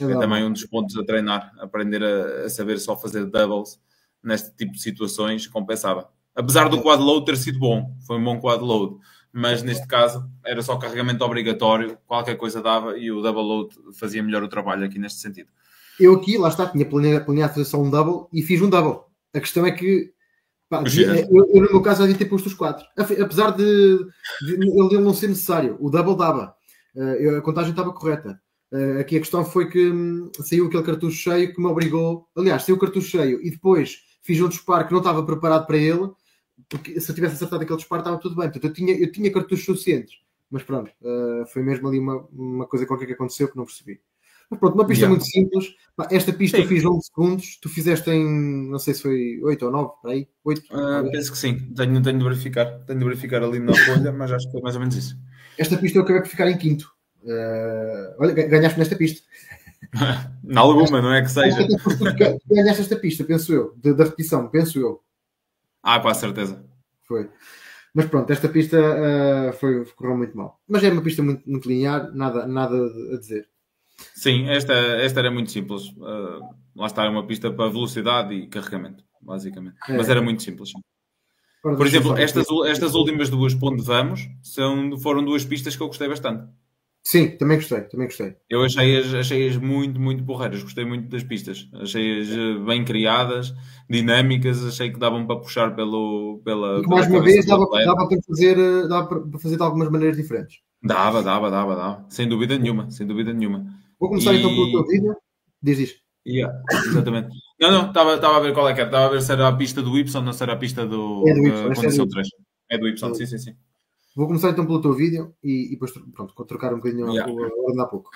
É também um dos pontos a treinar, aprender a saber só fazer doubles neste tipo de situações, compensava. Apesar do quad load ter sido bom, foi um bom quad load, mas neste caso era só carregamento obrigatório, qualquer coisa dava e o double load fazia melhor o trabalho aqui neste sentido. Eu aqui, lá está, tinha planeado fazer só um double e fiz um double. A questão é que eu no meu caso já devia ter posto os 4. Apesar de ele não ser necessário, o double dava. A contagem estava correta. Aqui a questão foi que saiu aquele cartucho cheio que me obrigou. Aliás, saiu o cartucho cheio e depois fiz um disparo que não estava preparado para ele, porque se eu tivesse acertado aquele disparo estava tudo bem. Portanto, eu tinha cartuchos suficientes. Mas pronto, foi mesmo ali uma coisa qualquer que aconteceu que não percebi. Mas pronto, uma pista muito simples. Esta pista eu fiz 11 segundos. Tu fizeste em, não sei se foi 8 ou 9, por aí? 8? Penso que sim. Tenho de verificar. Tenho de verificar ali na folha, mas acho que foi mais ou menos isso. Esta pista eu acabei por ficar em quinto. Olha, ganhaste nesta pista. Em alguma, não é que seja. Ganhaste esta pista, penso eu. Da repetição, penso eu. Com a certeza. Foi. Mas pronto, esta pista correu muito mal. Mas é uma pista muito, muito linear, nada a dizer. Sim, esta era muito simples. Lá está, é uma pista para velocidade e carregamento, basicamente. Mas era muito simples. Agora, por exemplo, estas últimas duas para onde vamos foram duas pistas que eu gostei bastante. Sim, também gostei. Eu achei-as muito, muito porreiras. Gostei muito das pistas. Achei-as bem criadas, dinâmicas. Achei que davam para puxar pela... E mais uma vez, dava para fazer de algumas maneiras diferentes. Dava. Sem dúvida nenhuma. Vou começar então pelo teu vídeo. Diz. Exatamente. Não, estava a ver qual é que era. Estava a ver se era a pista do Y ou se era a pista do Condição 3. É do Y, sim. Vou começar então pelo teu vídeo e depois, pronto, trocar um bocadinho a ordem há pouco.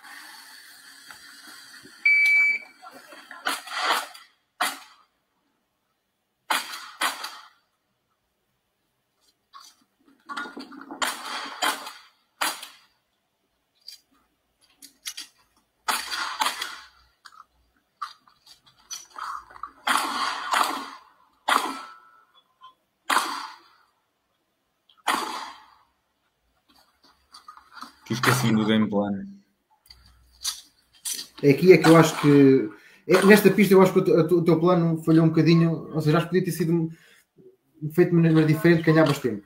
Que esqueci do game plan. Aqui é que eu acho que... nesta pista eu acho que o teu plano falhou um bocadinho. Ou seja, acho que podia ter sido feito de maneira diferente, ganhavas tempo.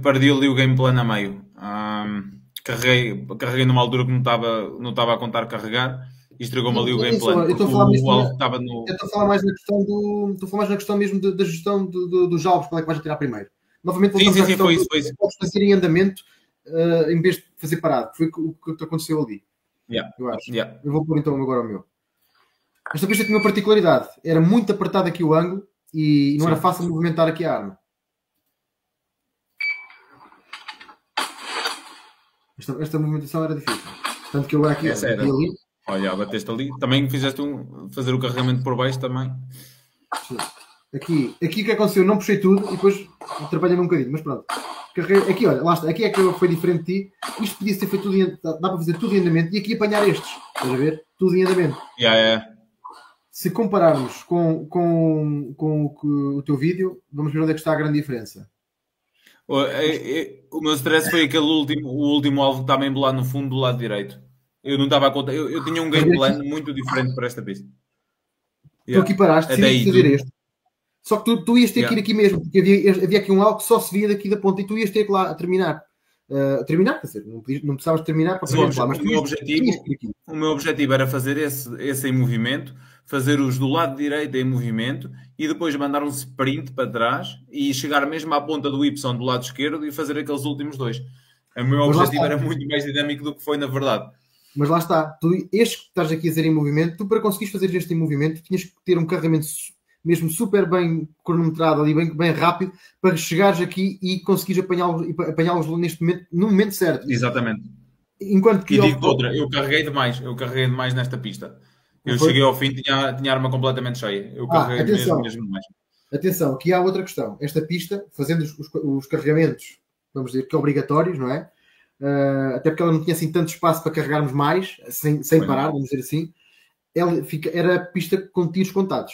Perdi ali o game plan a meio. Carreguei numa altura que não estava a contar carregar e estragou-me ali o game plan. Eu estou a falar mais na questão mesmo da gestão dos alvos, qual é que vais tirar primeiro. Novamente, sim, foi isso. Podes fazer em andamento em vez de fazer parado. Foi o que aconteceu ali. Eu acho. Eu vou pôr então agora o meu. Esta pista tinha uma particularidade. Era muito apertado aqui o ângulo e não era fácil movimentar aqui a arma. Esta movimentação era difícil. Tanto que eu agora aqui ali. Olha, bateste ali. Também fizeste fazer o carregamento por baixo também. Sim. Aqui o que aconteceu? Não puxei tudo e depois trabalhei um bocadinho, mas pronto. Aqui, olha, lá está. Aqui é que foi diferente de ti. Isto podia ser feito tudo dá para fazer tudo em andamento e aqui apanhar estes. Estás a ver? Tudo em andamento. Se compararmos com o teu vídeo, vamos ver onde é que está a grande diferença. O meu stress foi o último alvo que está mesmo lá no fundo do lado direito. Eu não estava a contar. Eu tinha um game plan muito diferente para esta pista. Tu aqui paraste, decidiste fazer este. Só que tu ias ter que ir aqui mesmo, porque havia aqui um algo que só se via daqui da ponta e tu ias ter que lá terminar. Quer dizer, não precisavas terminar para fazer lá, mas o meu objetivo era fazer esse em movimento, fazer os do lado direito em movimento e depois mandar um sprint para trás e chegar mesmo à ponta do Y do lado esquerdo e fazer aqueles últimos dois. O meu objetivo era muito mais dinâmico do que foi na verdade. Mas lá está, este que estás aqui a fazer em movimento, tu para conseguires fazer este em movimento tinhas que ter um carregamento mesmo super bem cronometrado ali, bem rápido, para chegares aqui e conseguires apanhá-los no momento certo. Exatamente. Enquanto que digo outra, eu carreguei demais nesta pista. Eu cheguei ao fim, tinha a arma completamente cheia. Eu carreguei mesmo demais. Atenção, aqui há outra questão. Esta pista, fazendo os carregamentos, vamos dizer que obrigatórios, não é? Até porque ela não tinha assim tanto espaço para carregarmos mais, sem parar, vamos dizer assim. Era pista com tiros contados.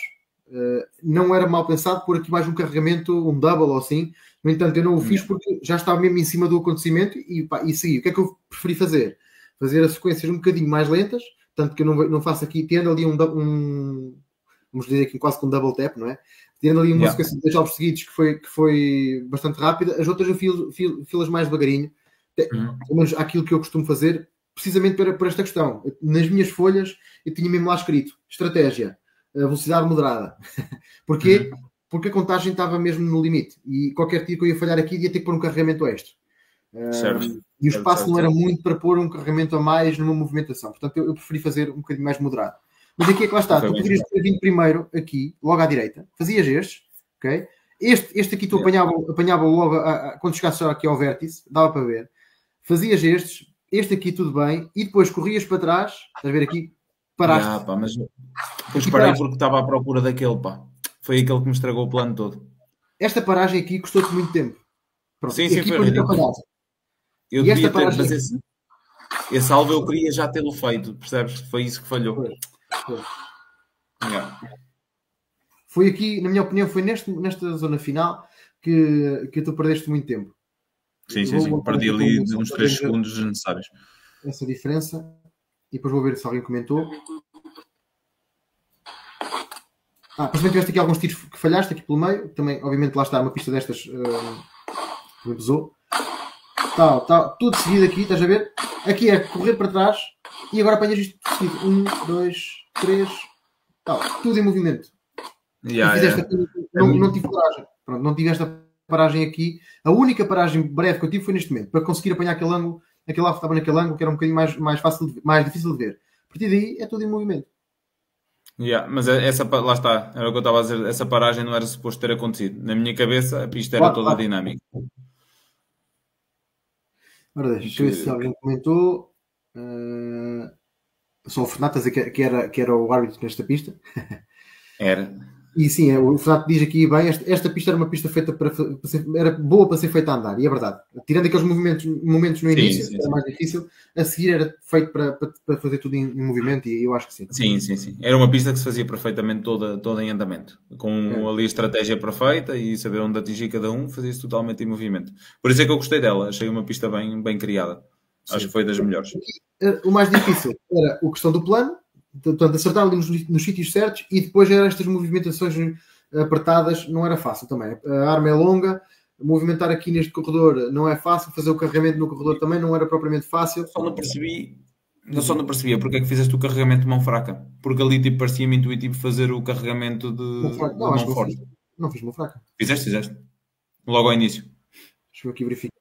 Não era mal pensado pôr aqui mais um carregamento, um double ou assim. No entanto, eu não o fiz porque já estava mesmo em cima do acontecimento e segui. O que é que eu preferi fazer? Fazer as sequências um bocadinho mais lentas, tanto que eu não faço aqui, tendo ali um vamos dizer aqui quase com um double tap, não é? Tendo ali uma sequência de 2 alvos seguidos que foi bastante rápida, as outras eu filas mais devagarinho, pelo menos aquilo que eu costumo fazer, precisamente por esta questão. Nas minhas folhas eu tinha mesmo lá escrito estratégia, velocidade moderada. Porquê? Porque a contagem estava mesmo no limite e qualquer tiro que eu ia falhar aqui ia ter que pôr um carregamento extra. E o espaço não era muito para pôr um carregamento a mais numa movimentação. Portanto, eu preferi fazer um bocadinho mais moderado. Mas aqui é que lá está. Tu poderias ter vindo primeiro aqui, logo à direita. Fazias estes, ok? Este aqui tu apanhava logo quando chegasse aqui ao vértice, dava para ver. Fazias estes, este aqui tudo bem, e depois corrias para trás, estás a ver aqui, paraste. Pá, mas depois parei porque estava à procura daquele, pá. Foi aquele que me estragou o plano todo. Esta paragem aqui custou-te muito tempo. Pronto. Sim, foi ridículo. Eu devia ter, mas esse alvo eu queria já tê-lo feito, percebes? Foi isso que falhou. Foi aqui, na minha opinião, foi nesta zona final que tu perdeste muito tempo. Sim. Perdi ali uns 3 segundos desnecessários. Essa diferença. E depois vou ver se alguém comentou. Depois tiveste aqui alguns tiros que falhaste aqui pelo meio. Também, obviamente, lá está uma pista destas me pesou. Tá, tudo seguido aqui, estás a ver? Aqui é correr para trás e agora apanhas isto seguido. 1, 2, 3, tudo em movimento. Não tive paragem. Pronto, não tive esta paragem aqui. A única paragem breve que eu tive foi neste momento, para conseguir apanhar aquele ângulo, aquele alvo que estava naquele ângulo, que era um bocadinho mais fácil, mais difícil de ver. A partir daí é tudo em movimento. Mas lá está, era o que eu estava a dizer, essa paragem não era suposto ter acontecido. Na minha cabeça a pista era toda dinâmica. Ora, deixa eu ver se alguém comentou. Só o Fernando a dizer que era o árbitro nesta pista. Era. E sim, o Fernando diz aqui bem, esta pista era uma pista feita era boa para ser feita a andar, e é verdade. Tirando aqueles momentos no início, era mais difícil, a seguir era feito para fazer tudo em movimento, e eu acho que sim. Sim. Era uma pista que se fazia perfeitamente toda em andamento, com ali a estratégia perfeita e saber onde atingir cada um, fazia-se totalmente em movimento. Por isso é que eu gostei dela, achei uma pista bem criada. Sim. Acho que foi das melhores. O mais difícil era a questão do plano, portanto, acertar ali nos sítios certos, e depois eram estas movimentações apertadas, não era fácil também. A arma é longa, movimentar aqui neste corredor não é fácil, fazer o carregamento no corredor também não era propriamente fácil. Só não percebia porque é que fizeste o carregamento de mão fraca, porque ali tipo, parecia-me intuitivo fazer o carregamento de mão forte. Não fiz mão fraca. Fizeste? Logo ao início. Deixa eu aqui verificar.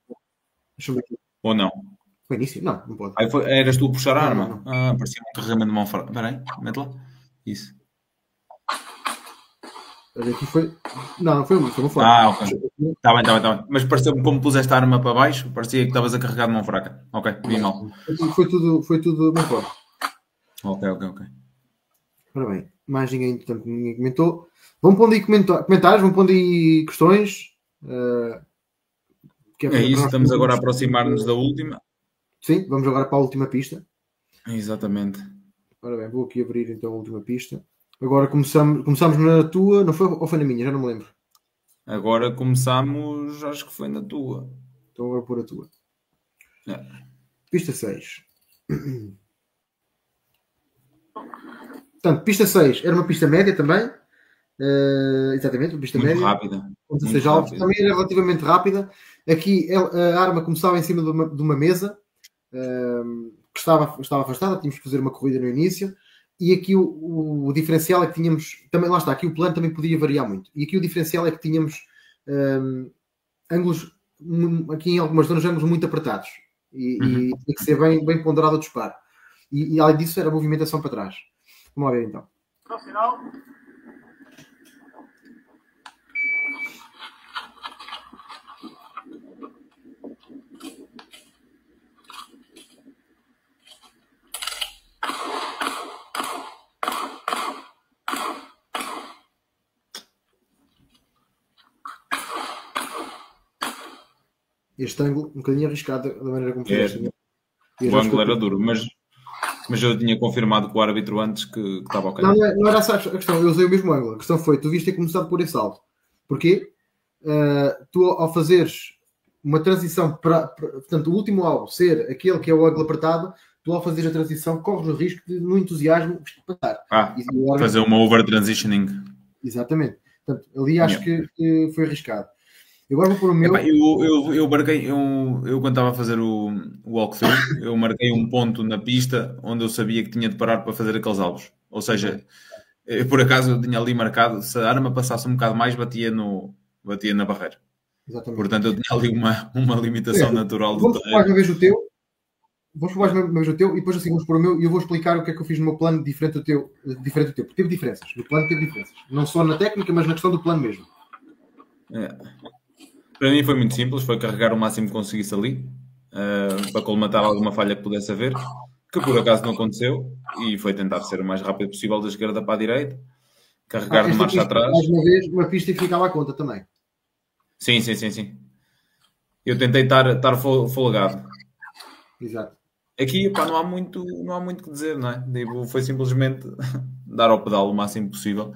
Ou não? Foi início? Não pode. Eras tu a puxar a arma? Não. Parecia um carregamento de mão fraca. Espera aí, mete lá. Isso. Aqui foi... Não foi uma forte. Ok. Está bem. Mas pareceu-me como puseste a arma para baixo, parecia que estavas a carregar de mão fraca. Ok, vi mal. Foi tudo bem forte. Ok. Ora bem, mais ninguém comentou. Vão pondo aí comentários, vão pondo aí questões. É isso, estamos agora a aproximar-nos da última. Sim, vamos agora para a última pista. Exatamente. Ora bem, vou aqui abrir então a última pista. Agora começamos na tua, não foi? Ou foi na minha? Já não me lembro. Agora começamos, acho que foi na tua. Então agora pôr a tua. Pista 6. Portanto, pista 6 era uma pista média também. Exatamente, uma pista muito média. Rápida. Com 16 alvos. Também era relativamente rápida. Aqui a arma começava em cima de uma mesa que estava afastada. Tínhamos que fazer uma corrida no início. E aqui o diferencial é que tínhamos... Também, lá está, aqui o plano também podia variar muito. E aqui o diferencial é que tínhamos ângulos, aqui em algumas zonas, ângulos muito apertados. E tinha que ser bem ponderado o disparo. E além disso, era a movimentação para trás. Vamos lá ver então. No final. Este ângulo, um bocadinho arriscado da maneira como fizeste. O ângulo era duro, mas eu tinha confirmado com o árbitro antes que estava ok. Não era essa a questão, eu usei o mesmo ângulo. A questão foi, tu devias ter começado por esse alvo. Porquê? Tu, ao fazeres uma transição portanto, o último alvo ser aquele que é o ângulo apertado, tu ao fazer a transição corres o risco de, no entusiasmo, passar. Fazer uma over-transitioning. Exatamente. Portanto, ali acho que foi arriscado. Agora vou pôr o meu... Eu marquei, eu quando estava a fazer o walkthrough, eu marquei um ponto na pista onde eu sabia que tinha de parar para fazer aqueles alvos. Ou seja, por acaso eu tinha ali marcado, se a arma passasse um bocado mais, batia na barreira. Exatamente. Portanto, eu tinha ali uma limitação natural do terreno. Mais uma vez o teu. Vamos por mais uma vez o teu e depois assim vamos pôr o meu e eu vou explicar o que é que eu fiz no meu plano diferente do teu. Porque teve diferenças. No plano teve diferenças. Não só na técnica, mas na questão do plano mesmo. Para mim foi muito simples. Foi carregar o máximo que conseguisse ali para colmatar alguma falha que pudesse haver, que por acaso não aconteceu, e foi tentar ser o mais rápido possível da esquerda para a direita, carregar de marcha atrás. Mais uma vez, uma pista que ficava à conta também. Sim. Eu tentei estar folgado. Exato. Aqui, não há muito que dizer, não é? Foi simplesmente dar ao pedal o máximo possível.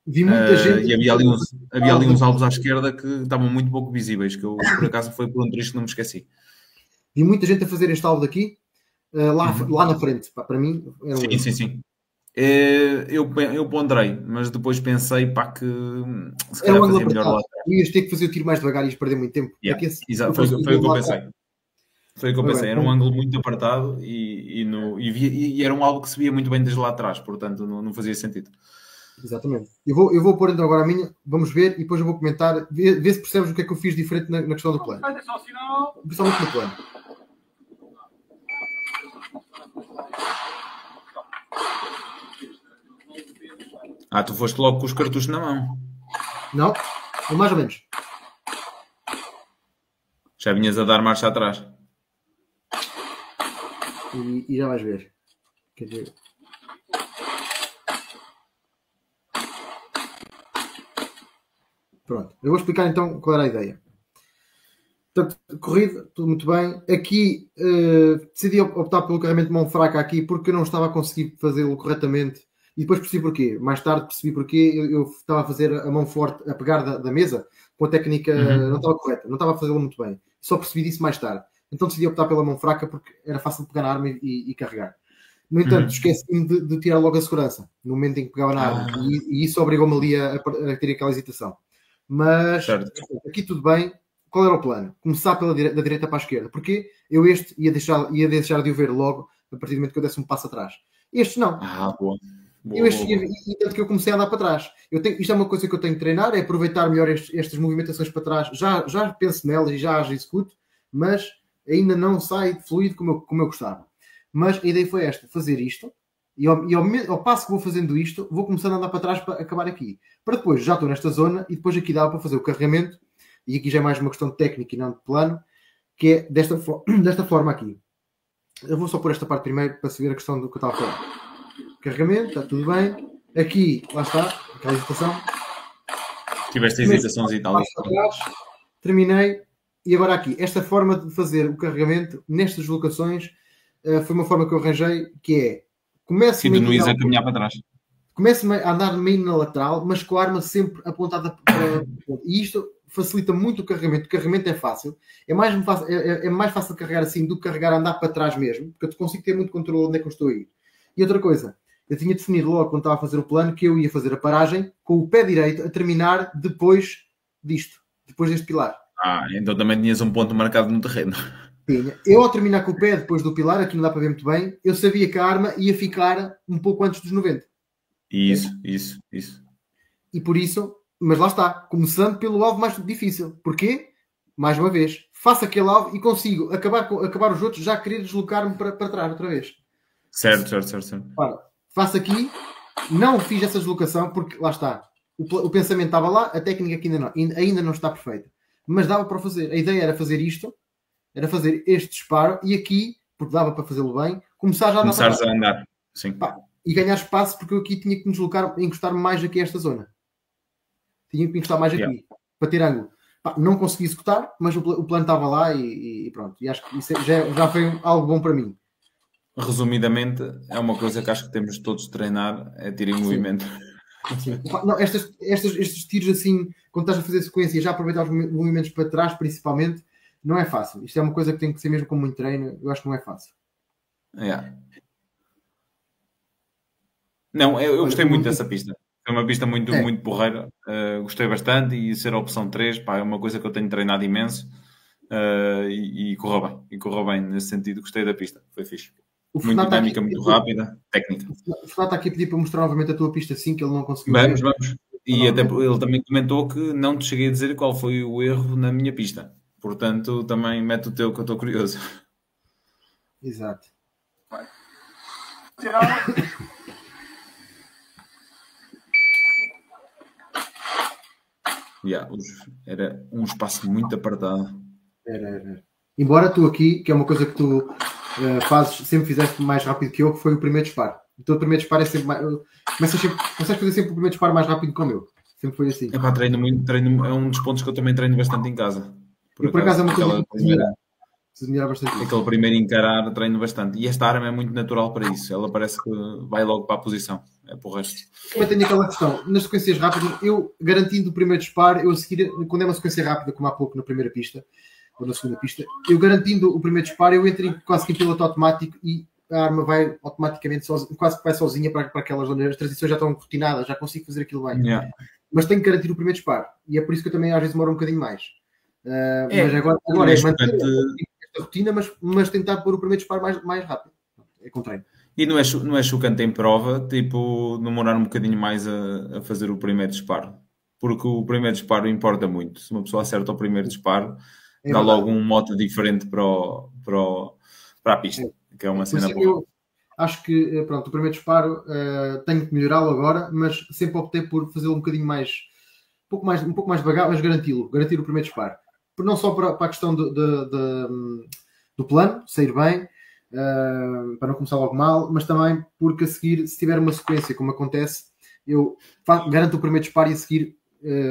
Vi muita gente... E havia ali uns alvos à esquerda que estavam muito pouco visíveis, que eu, por acaso, foi por um triste que não me esqueci. Vi muita gente a fazer este alvo daqui, lá na frente. Para mim, era um Sim. Eu ponderei, mas depois pensei que se calhar fazia melhor lá. Tu ias ter que fazer o tiro mais devagar e ias perder muito tempo. Exato, foi o que eu pensei. Foi o que eu pensei. Era um ângulo muito apartado e era um alvo que se via muito bem desde lá atrás, portanto não fazia sentido. Exatamente. Eu vou pôr então agora a minha, vamos ver e depois eu vou comentar, ver se percebes o que é que eu fiz diferente na questão do plano. Principalmente no plano. Tu foste logo com os cartuchos na mão. Não? Ou mais ou menos. Já vinhas a dar marcha atrás. E já vais ver. Quer dizer... Pronto. Eu vou explicar então qual era a ideia. Portanto, corrida, tudo muito bem. Aqui decidi optar pelo carregamento de mão fraca aqui porque eu não estava a conseguir fazê-lo corretamente. E depois percebi porquê. Mais tarde percebi porquê. Eu estava a fazer a mão forte, a pegar da mesa, com a técnica não estava correta. Não estava a fazê-lo muito bem. Só percebi disso mais tarde. Então decidi optar pela mão fraca porque era fácil de pegar na arma e carregar. No entanto, esqueci-me de tirar logo a segurança no momento em que pegava na arma. E isso obrigou-me ali a ter aquela hesitação. Mas aqui tudo bem. Qual era o plano? Começar da direita para a esquerda. Porque eu ia deixar de o ver logo a partir do momento que eu desse um passo atrás. Este não. Boa. E tanto que eu comecei a andar para trás. Isto é uma coisa que eu tenho que treinar, é aproveitar melhor estas movimentações para trás. Já penso nelas e já as executo, mas ainda não sai fluido como eu gostava. Mas a ideia foi esta, fazer isto, e ao passo que vou fazendo isto, vou começando a andar para trás para acabar aqui. Para depois, já estou nesta zona, e depois aqui dá para fazer o carregamento, e aqui já é mais uma questão de técnica e não de plano, que é desta forma aqui. Eu vou só pôr esta parte primeiro para saber a questão do que eu estava a falar. Carregamento, está tudo bem. Aqui, lá está, aquela hesitação. Tiveste hesitações e tal. Terminei. E agora aqui, esta forma de fazer o carregamento nestas locações foi uma forma que eu arranjei, que é... Continuas a caminhar para trás. Começo a andar meio na lateral, mas com a arma sempre apontada para... E isto facilita muito o carregamento. O carregamento é fácil. É mais fácil de carregar assim do que carregar a andar para trás mesmo, porque eu consigo ter muito controle onde é que eu estou a ir. E outra coisa, eu tinha definido logo quando estava a fazer o plano que eu ia fazer a paragem com o pé direito a terminar depois disto, depois deste pilar. Então também tinhas um ponto marcado no terreno. Tinha. Eu ao terminar com o pé depois do pilar, aqui não dá para ver muito bem, eu sabia que a arma ia ficar um pouco antes dos 90. Isso. E por isso, mas lá está, começando pelo alvo mais difícil. Porquê? Mais uma vez, faço aquele alvo e consigo acabar os outros já querer deslocar-me para trás outra vez. Certo. Ora, faço aqui, não fiz essa deslocação porque lá está. O pensamento estava lá, a técnica aqui ainda não está perfeita. Mas dava para fazer. A ideia era fazer isto, era fazer este disparo e aqui, porque dava para fazê-lo bem, começares a andar. Sim. E ganhar espaço porque eu aqui tinha que me deslocar, encostar-me mais aqui a esta zona. Tinha que encostar mais aqui, para ter ângulo. Não consegui executar, mas o plano estava lá e pronto. E acho que isso já foi algo bom para mim. Resumidamente, é uma coisa que acho que temos todos de treinar, é tirar em movimento. Sim. Não, estes tiros assim, quando estás a fazer sequência, já aproveitar os movimentos para trás, principalmente, não é fácil. Isto é uma coisa que tem que ser mesmo com muito treino. Eu acho que não é fácil. Yeah. Não, eu gostei muito dessa pista. É uma pista muito porreira. Gostei bastante e ser a opção 3, pá, é uma coisa que eu tenho treinado imenso. E correu bem. E correu bem nesse sentido. Gostei da pista. Foi fixe. Muito dinâmica, muito rápida. Técnica. O Fernando está aqui a pedir para mostrar novamente a tua pista 5, que ele não conseguiu Vamos. E não, até ele também comentou que não te cheguei a dizer qual foi o erro na minha pista. Portanto, também mete o teu, que eu estou curioso. Exato. Era um espaço muito apertado. Era. Embora tu aqui, que é uma coisa que tu fazes, sempre fizeste mais rápido que eu, que foi o primeiro disparo. Então o primeiro disparo é sempre mais... Consegues fazer sempre o primeiro disparo mais rápido que o meu. Sempre foi assim. Treino muito, é um dos pontos que eu também treino bastante em casa. Por acaso é uma coisa que melhorar bastante. Aquele primeiro encarar, treino bastante. E esta arma é muito natural para isso. Ela parece que vai logo para a posição. É para o resto. Eu tenho aquela questão. Nas sequências rápidas, eu garantindo o primeiro disparo, eu a seguir, quando é uma sequência rápida, como há pouco na primeira pista, ou na segunda pista, eu garantindo o primeiro disparo, eu entro quase que em piloto automático e a arma vai automaticamente, quase que vai sozinha para aquelas zonas. As transições já estão rotinadas, já consigo fazer aquilo bem. Yeah. Mas tenho que garantir o primeiro disparo. E é por isso que eu também às vezes demoro um bocadinho mais. Mas agora é manter esta rotina, mas tentar pôr o primeiro disparo mais rápido. É com treino. E não é chocante em prova, tipo, demorar um bocadinho mais a fazer o primeiro disparo. Porque o primeiro disparo importa muito. Se uma pessoa acerta o primeiro disparo, dá logo um mote diferente para a pista. Que é uma cena boa. Eu acho que, pronto, o primeiro disparo tenho que melhorá-lo agora, mas sempre optei por fazê-lo um bocadinho mais, um pouco mais devagar, mas garantir o primeiro disparo. Não só para a questão do plano, sair bem, para não começar logo mal, mas também porque a seguir, se tiver uma sequência, como acontece, eu garanto o primeiro disparo e a seguir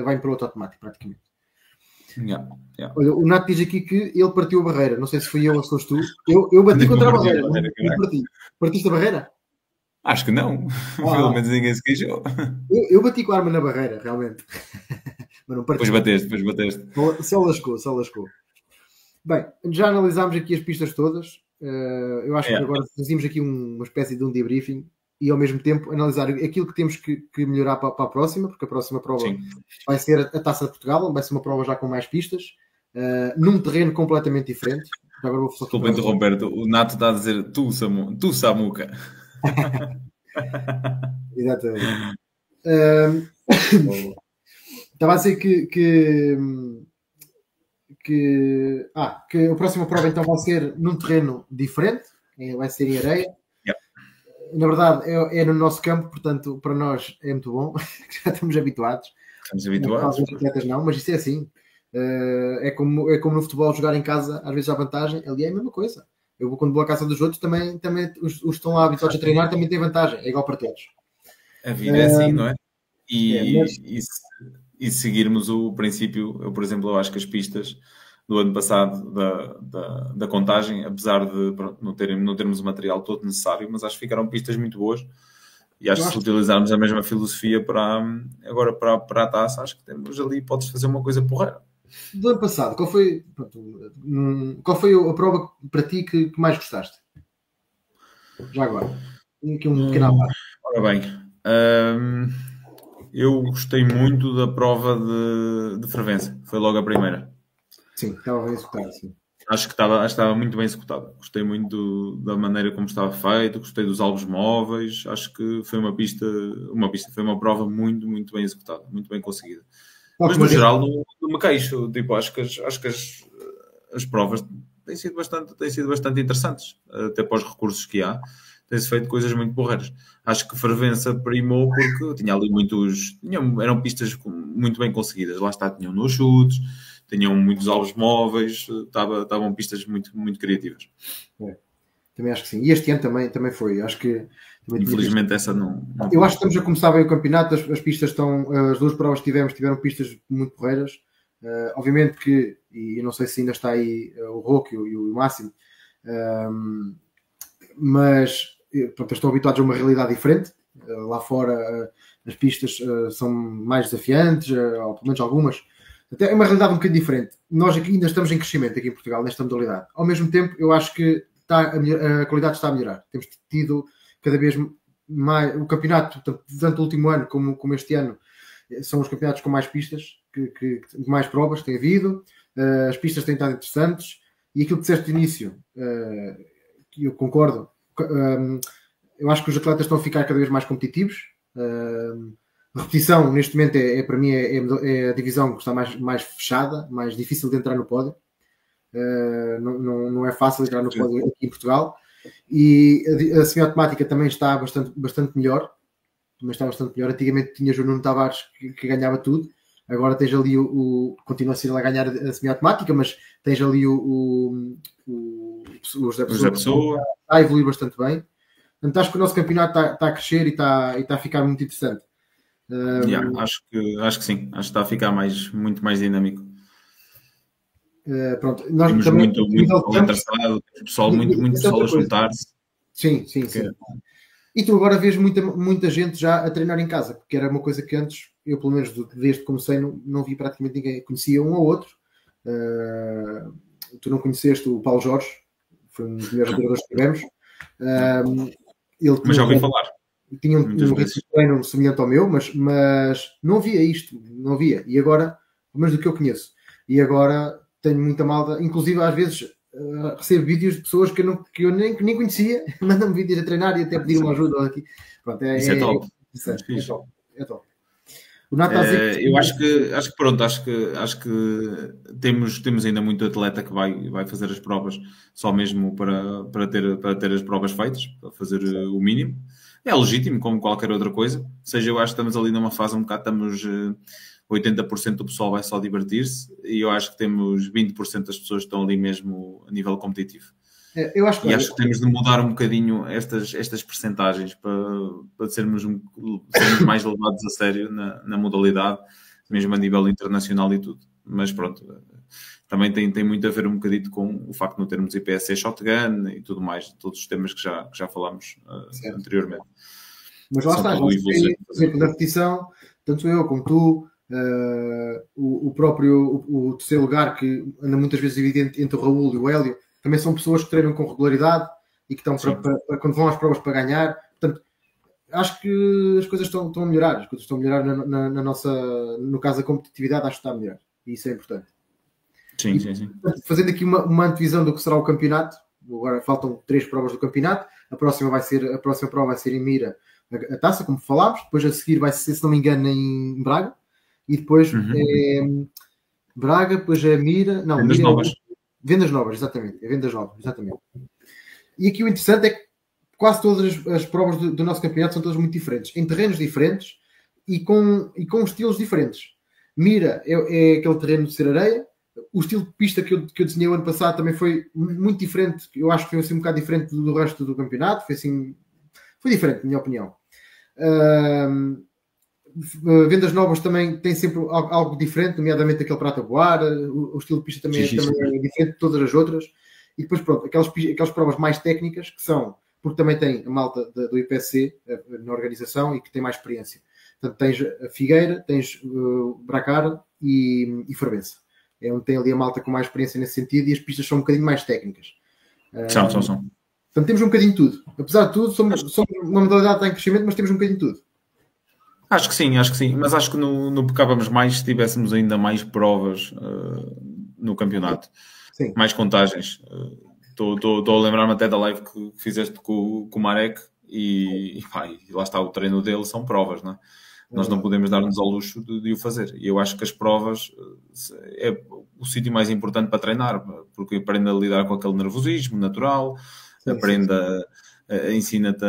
vai para o outro automático, praticamente. Yeah. Olha, o Nato diz aqui que ele partiu a barreira. Não sei se fui eu ou se foste tu. Eu bati contra a barreira. Partiste a barreira? Acho que não. Pelo menos ninguém se queixou. Eu bati com a arma na barreira, realmente. Mas não parti. Depois bateste. Só lascou. Bem, já analisámos aqui as pistas todas. Eu acho que agora fazíamos aqui uma espécie de um debriefing e ao mesmo tempo analisar aquilo que temos que melhorar para a próxima, porque a próxima prova vai ser a Taça de Portugal, vai ser uma prova já com mais pistas, num terreno completamente diferente. Agora vou Desculpa interromper, o Nato está a dizer tu Samuca. Exatamente. Estava a dizer que a próxima prova então vai ser num terreno diferente, vai ser em areia. Na verdade é no nosso campo, portanto para nós é muito bom. Já estamos habituados. Os atletas não, mas isso é assim. É como no futebol, jogar em casa às vezes há vantagem, ali é a mesma coisa. Eu quando vou à casa dos outros também os que estão lá habituados a treinar também têm vantagem, é igual para todos. A vida é assim, não é? E seguirmos o princípio, eu por exemplo, eu acho que as pistas do ano passado da contagem, apesar de não termos o material todo necessário, mas acho que ficaram pistas muito boas e acho que se utilizarmos a mesma filosofia agora para a taça, acho que temos ali, podes fazer uma coisa porreira. Do ano passado, qual foi a prova para ti que mais gostaste? Já agora. Aqui um pequeno aparo. Ora bem, eu gostei muito da prova de Fervença, foi logo a primeira. Sim, estava bem executado, sim. Acho que estava muito bem executado. Gostei muito da maneira como estava feito, gostei dos alvos móveis, acho que foi foi uma prova muito, muito bem executada, muito bem conseguida. Mas no geral não me queixo, tipo, acho que as provas têm sido bastante interessantes, até para os recursos que há, tem-se feito coisas muito porreiras. Acho que Fervença primou porque tinha ali eram pistas muito bem conseguidas, lá está, tinham nos chutes, tinham muitos alvos móveis, estavam pistas muito, muito criativas. Também acho que sim. E este ano também foi. Acho que infelizmente essa não. Eu acho que estamos a começar bem o campeonato. As pistas as duas provas que tiveram pistas muito porreiras. Obviamente que, e eu não sei se ainda está aí o Roque e o Máximo, mas pronto, estão habituados a uma realidade diferente. Lá fora as pistas são mais desafiantes, ou pelo menos algumas. Até é uma realidade um bocadinho diferente. Nós aqui ainda estamos em crescimento aqui em Portugal, nesta modalidade. Ao mesmo tempo, eu acho que a qualidade está a melhorar. Temos tido cada vez mais o campeonato, tanto o último ano como este ano, são os campeonatos com mais pistas, que mais provas tem havido, as pistas têm estado interessantes, e aquilo que disseste de início, que eu concordo, eu acho que os atletas estão a ficar cada vez mais competitivos. A repetição, neste momento, para mim, é a divisão que está mais fechada, mais difícil de entrar no pódio. Não é fácil entrar no pódio aqui em Portugal. E a semiautomática também está bastante melhor. Antigamente tinhas o Nuno Tavares que ganhava tudo. Agora tens ali continua a ser ele a ganhar a semiautomática, mas tens ali o José Pessoa está a evoluir bastante bem. Portanto, acho que o nosso campeonato está a crescer e está a ficar muito interessante. Acho que sim. Acho que está a ficar muito mais dinâmico. Pronto, nós temos também, muito interessado, pessoal, muito pessoal a juntar-se. Sim. E tu agora vês muita gente já a treinar em casa, porque era uma coisa que antes, eu pelo menos desde que comecei, não vi praticamente ninguém. Conhecia um ou outro. Tu não conheceste o Paulo Jorge, foi um dos melhores jogadores que tivemos. Mas já ouvi falar. Tinha um ritmo de treino semelhante ao meu, mas não havia isto, não havia. E agora, pelo menos do que eu conheço, e agora tenho muita malta, inclusive às vezes recebo vídeos de pessoas que eu nem conhecia, mandam-me vídeos a treinar e até pedir uma ajuda aqui. Pronto, isso é top. É top. Eu acho que temos ainda muito atleta que vai fazer as provas só mesmo para ter as provas feitas, para fazer o mínimo. É legítimo, como qualquer outra coisa. Ou seja, eu acho que estamos ali numa fase um bocado, 80% do pessoal vai só divertir-se e eu acho que temos 20% das pessoas que estão ali mesmo a nível competitivo. Acho que temos de mudar um bocadinho estas percentagens para sermos mais levados a sério na modalidade, mesmo a nível internacional e tudo. Mas pronto, também tem muito a ver um bocadinho com o facto de não termos IPSC shotgun e tudo mais, todos os temas que já falámos anteriormente. Mas lá está, por exemplo, na repetição, tanto eu como tu, o próprio o terceiro lugar, que anda muitas vezes dividido entre o Raul e o Hélio, também são pessoas que treinam com regularidade e que estão quando vão às provas para ganhar. Portanto, acho que as coisas estão a melhorar. As coisas estão a melhorar na nossa... No caso da competitividade, acho que está a melhorar. E isso é importante. Sim. Fazendo aqui uma antevisão do que será o campeonato. Agora faltam 3 provas do campeonato. A próxima prova vai ser em Mira, a taça, como falámos. Depois a seguir vai ser, se não me engano, em Braga. E depois é Braga, depois é Mira... Não, Vendas Novas. Vendas Novas, exatamente. É Vendas Novas, exatamente. E aqui o interessante é que quase todas as provas do nosso campeonato são todas muito diferentes, em terrenos diferentes e com estilos diferentes. Mira é aquele terreno de ser areia. O estilo de pista que eu desenhei o ano passado também foi muito diferente. Eu acho que foi assim um bocado diferente do resto do campeonato. Foi diferente, na minha opinião. Vendas Novas também tem sempre algo diferente, nomeadamente aquele prata voar. O estilo de pista também é diferente de todas as outras. E depois, pronto, aquelas provas mais técnicas que são, porque também tem a malta do IPSC na organização e que tem mais experiência. Portanto, tens a Figueira, tens Bracara e Fervença. É onde tem ali a malta com mais experiência nesse sentido e as pistas são um bocadinho mais técnicas. São. Portanto, temos um bocadinho de tudo. Apesar de tudo, somos uma modalidade que está em crescimento, mas temos um bocadinho de tudo. Acho que sim. Mas acho que no pecávamos mais se tivéssemos ainda mais provas no campeonato. Sim. Mais contagens. Estou a lembrar-me até da live que fizeste com o Marek e lá está, o treino dele são provas, não é? Nós não podemos dar-nos ao luxo de o fazer. E eu acho que as provas é o sítio mais importante para treinar, porque aprende a lidar com aquele nervosismo natural, ensina-te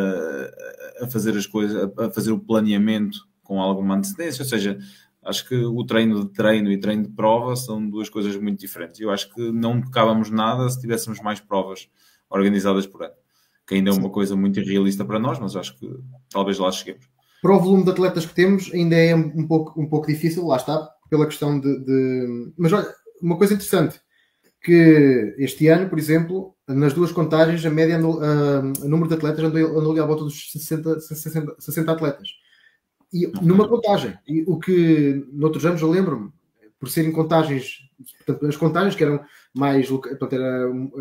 a fazer as coisas, a fazer o planeamento com alguma antecedência. Ou seja, acho que o treino de treino e treino de prova são duas coisas muito diferentes. Eu acho que não pecávamos nada se tivéssemos mais provas organizadas por ano, que ainda é uma coisa muito irrealista para nós, mas acho que talvez lá cheguemos. Para o volume de atletas que temos, ainda é um pouco difícil, lá está, pela questão de... Mas olha, uma coisa interessante, que este ano, por exemplo, nas duas contagens, a média, o número de atletas andou ali à volta dos 60 atletas. E numa contagem. E o que, noutros anos, eu lembro-me, por serem contagens, portanto, as contagens que eram mais... Portanto,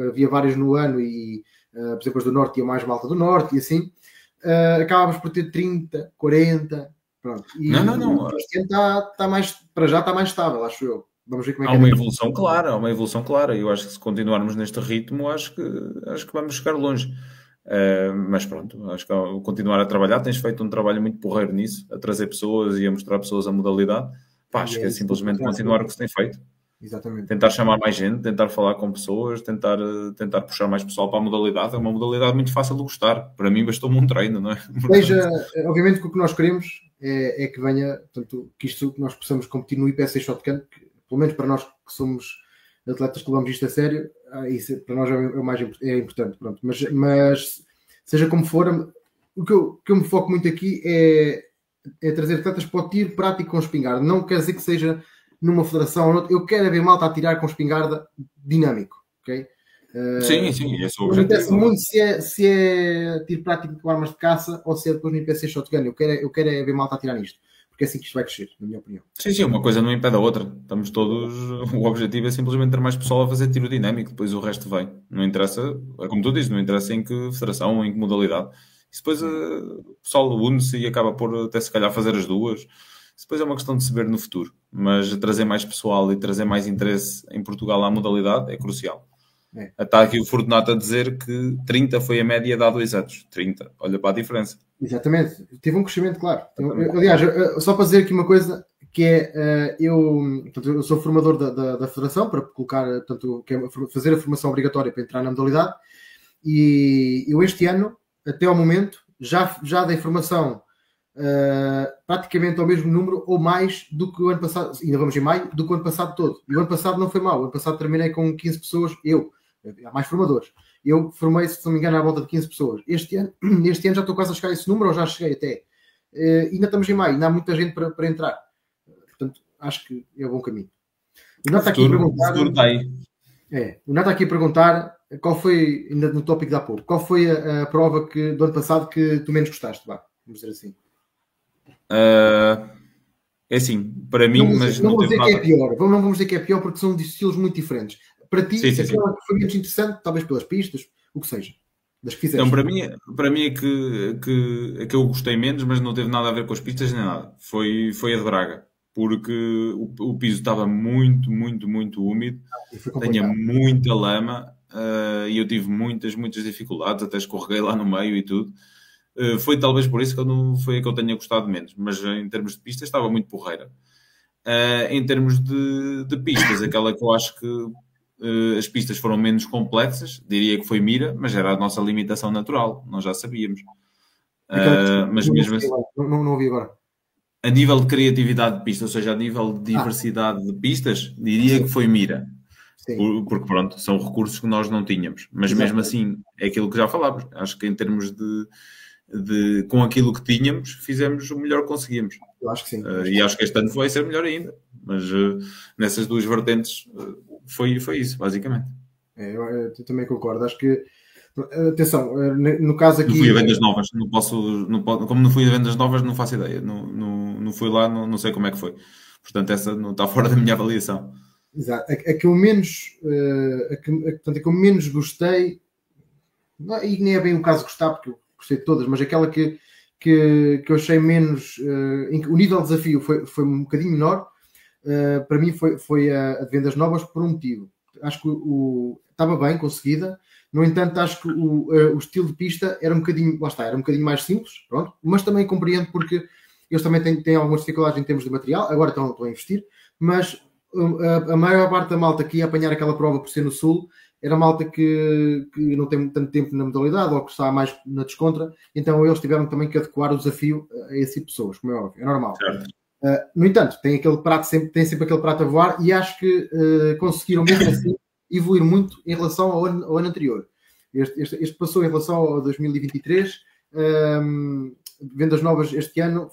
havia várias no ano e por exemplo, as do Norte tinham mais malta do Norte e assim, acabávamos por ter 30, 40, pronto. E não. este ano está mais, para já está mais estável, acho eu. Vamos ver como é que há uma evolução clara. Eu acho que se continuarmos neste ritmo, acho que vamos chegar longe. Mas pronto, acho que ao continuar a trabalhar, tens feito um trabalho muito porreiro nisso, a trazer pessoas e a mostrar pessoas a modalidade. Acho que é simplesmente continuar o que se tem feito. Exatamente. Tentar chamar mais gente, tentar falar com pessoas, tentar puxar mais pessoal para a modalidade. É uma modalidade muito fácil de gostar. Para mim bastou-me um treino, não é? Obviamente que o que nós queremos é que venha, portanto, que isto que nós possamos competir no IPSC Shotgun, que, pelo menos para nós que somos atletas que levamos isto a sério, isso para nós é o mais importante. Pronto. Mas seja como for, o que eu me foco muito aqui é trazer atletas para o tiro prático com espingarda. Não quer dizer que seja numa federação ou noutra. Eu quero ver malta a tirar com espingarda dinâmico, ok? Sim, esse é o objetivo. Não interessa muito se é tiro prático com armas de caça ou se é depois no IPSC Shotgun. Eu quero ver malta a tirar nisto, porque é assim que isto vai crescer, na minha opinião. Sim, uma coisa não impede a outra. Estamos todos... O objetivo é simplesmente ter mais pessoal a fazer tiro dinâmico, depois o resto vem. Não interessa, é como tu dizes, não interessa em que federação, em que modalidade. E depois o pessoal une-se e acaba por até se calhar fazer as duas. Isso depois é uma questão de se ver no futuro. Mas trazer mais pessoal e trazer mais interesse em Portugal à modalidade é crucial. Está aqui o Fortunato a dizer que 30 foi a média de há 2 anos. 30. Olha para a diferença. Exatamente. Teve um crescimento, claro. Aliás, só para dizer aqui uma coisa, que é, eu sou formador da Federação, para colocar, portanto, fazer a formação obrigatória para entrar na modalidade, e eu este ano, até ao momento, já dei formação praticamente ao mesmo número ou mais do que o ano passado, ainda vamos em maio, do que o ano passado todo. E o ano passado não foi mau. O ano passado terminei com 15 pessoas, há mais formadores. Eu formei, se não me engano, à volta de 15 pessoas. Este ano já estou quase a chegar a esse número, ou já cheguei até. Ainda estamos em maio, ainda há muita gente para entrar. Portanto, acho que é um bom caminho. O Nato está aqui a perguntar qual foi, ainda no tópico de há pouco, qual foi a prova do ano passado que tu menos gostaste? Vamos dizer assim. É assim, para mim, mas não vamos dizer que é pior. Não vamos dizer que é pior porque são de estilos muito diferentes. Para ti, aquela que foi menos interessante, talvez pelas pistas, o que seja. Das que fizeste. Não, para mim é que eu gostei menos, mas não teve nada a ver com as pistas nem nada. Foi a de Braga. Porque o piso estava muito, muito, muito úmido. Tinha muita lama e eu tive muitas, muitas dificuldades. Até escorreguei lá no meio e tudo. Foi talvez por isso que eu tenha gostado menos. Mas em termos de pistas estava muito porreira. Em termos de pistas, aquela que eu acho que as pistas foram menos complexas, diria que foi Mira, mas era a nossa limitação natural, nós já sabíamos. Mas mesmo assim, não ouvi agora. A nível de criatividade de pista, ou seja, a nível de diversidade de pistas, diria que foi Mira. Porque pronto, são recursos que nós não tínhamos. Mas mesmo assim, é aquilo que já falávamos. Acho que em termos de com aquilo que tínhamos, fizemos o melhor que conseguimos. Eu acho que sim. E acho que este ano vai ser melhor ainda. Mas nessas duas vertentes foi isso, basicamente. Eu também concordo. Acho que, atenção, no caso aqui... Não fui a vendas novas. Como não fui a vendas novas, não faço ideia. Não fui lá, não sei como é que foi. Portanto, essa não está fora da minha avaliação. Exato. A que eu menos gostei, e nem é bem o caso de gostar, porque eu gostei de todas, mas aquela que eu achei menos... o nível de desafio foi um bocadinho menor. Para mim foi a de vendas novas por um motivo. Acho que estava bem conseguida. No entanto, acho que o estilo de pista era um bocadinho, era um bocadinho mais simples, pronto, mas também compreendo porque eles também têm algumas dificuldades em termos de material, agora estão a investir, mas a maior parte da malta que ia apanhar aquela prova por ser no Sul era malta que não tem tanto tempo na modalidade ou que está mais na descontra, então eles tiveram também que adequar o desafio a esse tipo de pessoas, como é óbvio, é normal. No entanto, tem sempre aquele prato a voar e acho que conseguiram mesmo assim evoluir muito em relação ao ano anterior. Este passou em relação ao 2023, vendas novas este ano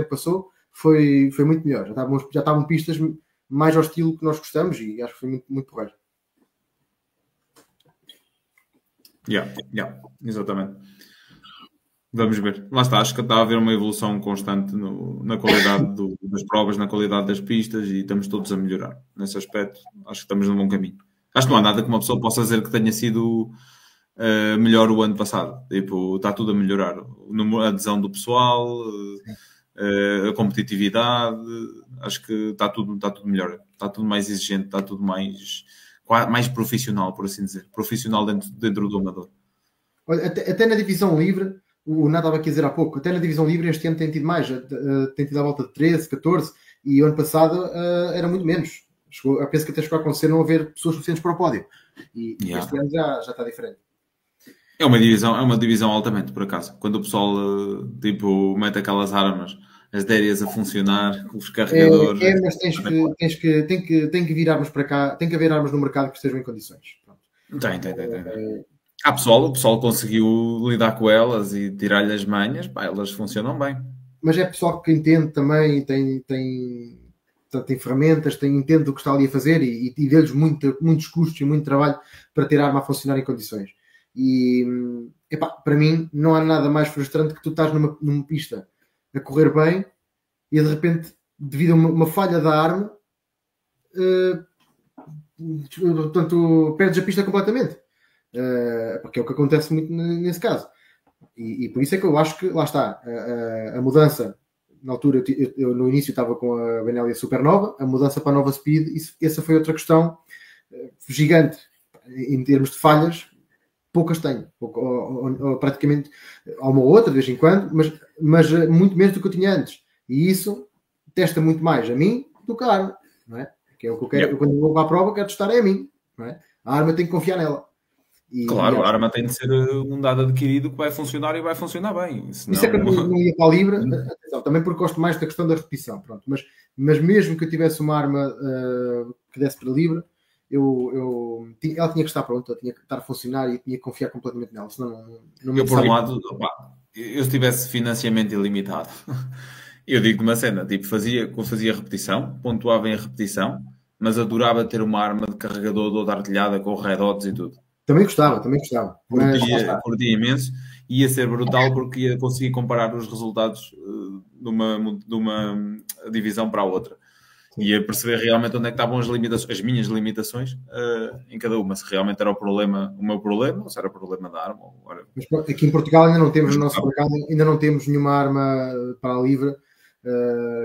passou, foi muito melhor. Já estavam pistas mais ao estilo que nós gostamos e acho que foi muito, muito porreiro. Exatamente. Vamos ver. Lá está, acho que está a haver uma evolução constante na qualidade das provas, na qualidade das pistas e estamos todos a melhorar. Nesse aspecto, acho que estamos num bom caminho. Acho que não há nada que uma pessoa possa dizer que tenha sido melhor o ano passado. Tipo, está tudo a melhorar. A adesão do pessoal, a competitividade, acho que está tudo melhor. Está tudo mais exigente, está tudo mais profissional, por assim dizer. Profissional dentro do amador. Olha, até na divisão livre, o Nath estava aqui a dizer há pouco, até na divisão livre este ano tem tido mais, tem tido à volta de 13, 14, e o ano passado era muito menos. Penso que até chegou a acontecer não haver pessoas suficientes para o pódio. E este ano já está diferente. É uma divisão altamente, por acaso. Quando o pessoal tipo, mete aquelas armas, as dérias a funcionar, os carregadores... Mas tem que vir armas para cá, tem que haver armas no mercado que estejam em condições. Tem. O pessoal conseguiu lidar com elas e tirar-lhe as manhas, pá, elas funcionam bem. Mas é pessoal que entende também, tem ferramentas, entende o que está ali a fazer e dê-lhes muitos custos e muito trabalho para ter a arma a funcionar em condições. E, para mim, não há nada mais frustrante que tu estás numa pista a correr bem e de repente, devido a uma falha da arma, portanto, perdes a pista completamente. Porque é o que acontece muito nesse caso. E por isso é que eu acho que, lá está, a mudança, na altura, eu no início estava com a Benelli Supernova, a mudança para a Nova Speed, essa foi outra questão gigante. Em termos de falhas, poucas tenho. Ou praticamente, há uma ou outra, de vez em quando, mas muito menos do que eu tinha antes. E isso testa muito mais a mim do que a arma. Não é? Que é o que eu quero. Eu, quando vou para a prova, quero testar a mim. Não é? A arma tem que confiar nela. Claro, a arma tem de ser um dado adquirido que vai funcionar e vai funcionar bem. Senão... Isso é que eu não ia para a Libra, atenção, também porque gosto mais da questão da repetição. Pronto. Mas mesmo que eu tivesse uma arma que desse para a Libra, ela tinha que estar pronta, ela tinha que estar a funcionar e tinha que confiar completamente nela. Senão não eu, por um lado, eu se tivesse financiamento ilimitado, eu digo uma cena, tipo, fazia repetição, pontuava em repetição, mas adorava ter uma arma de carregador de outra artilhada com red dots e tudo. Também gostava. Curtia imenso. Ia ser brutal porque ia conseguir comparar os resultados de uma divisão para a outra. Ia perceber realmente onde é que estavam as minhas limitações em cada uma. Se realmente era o meu problema ou se era o problema da arma. Mas aqui em Portugal ainda não temos, no nosso mercado, ainda não temos nenhuma arma para a Livre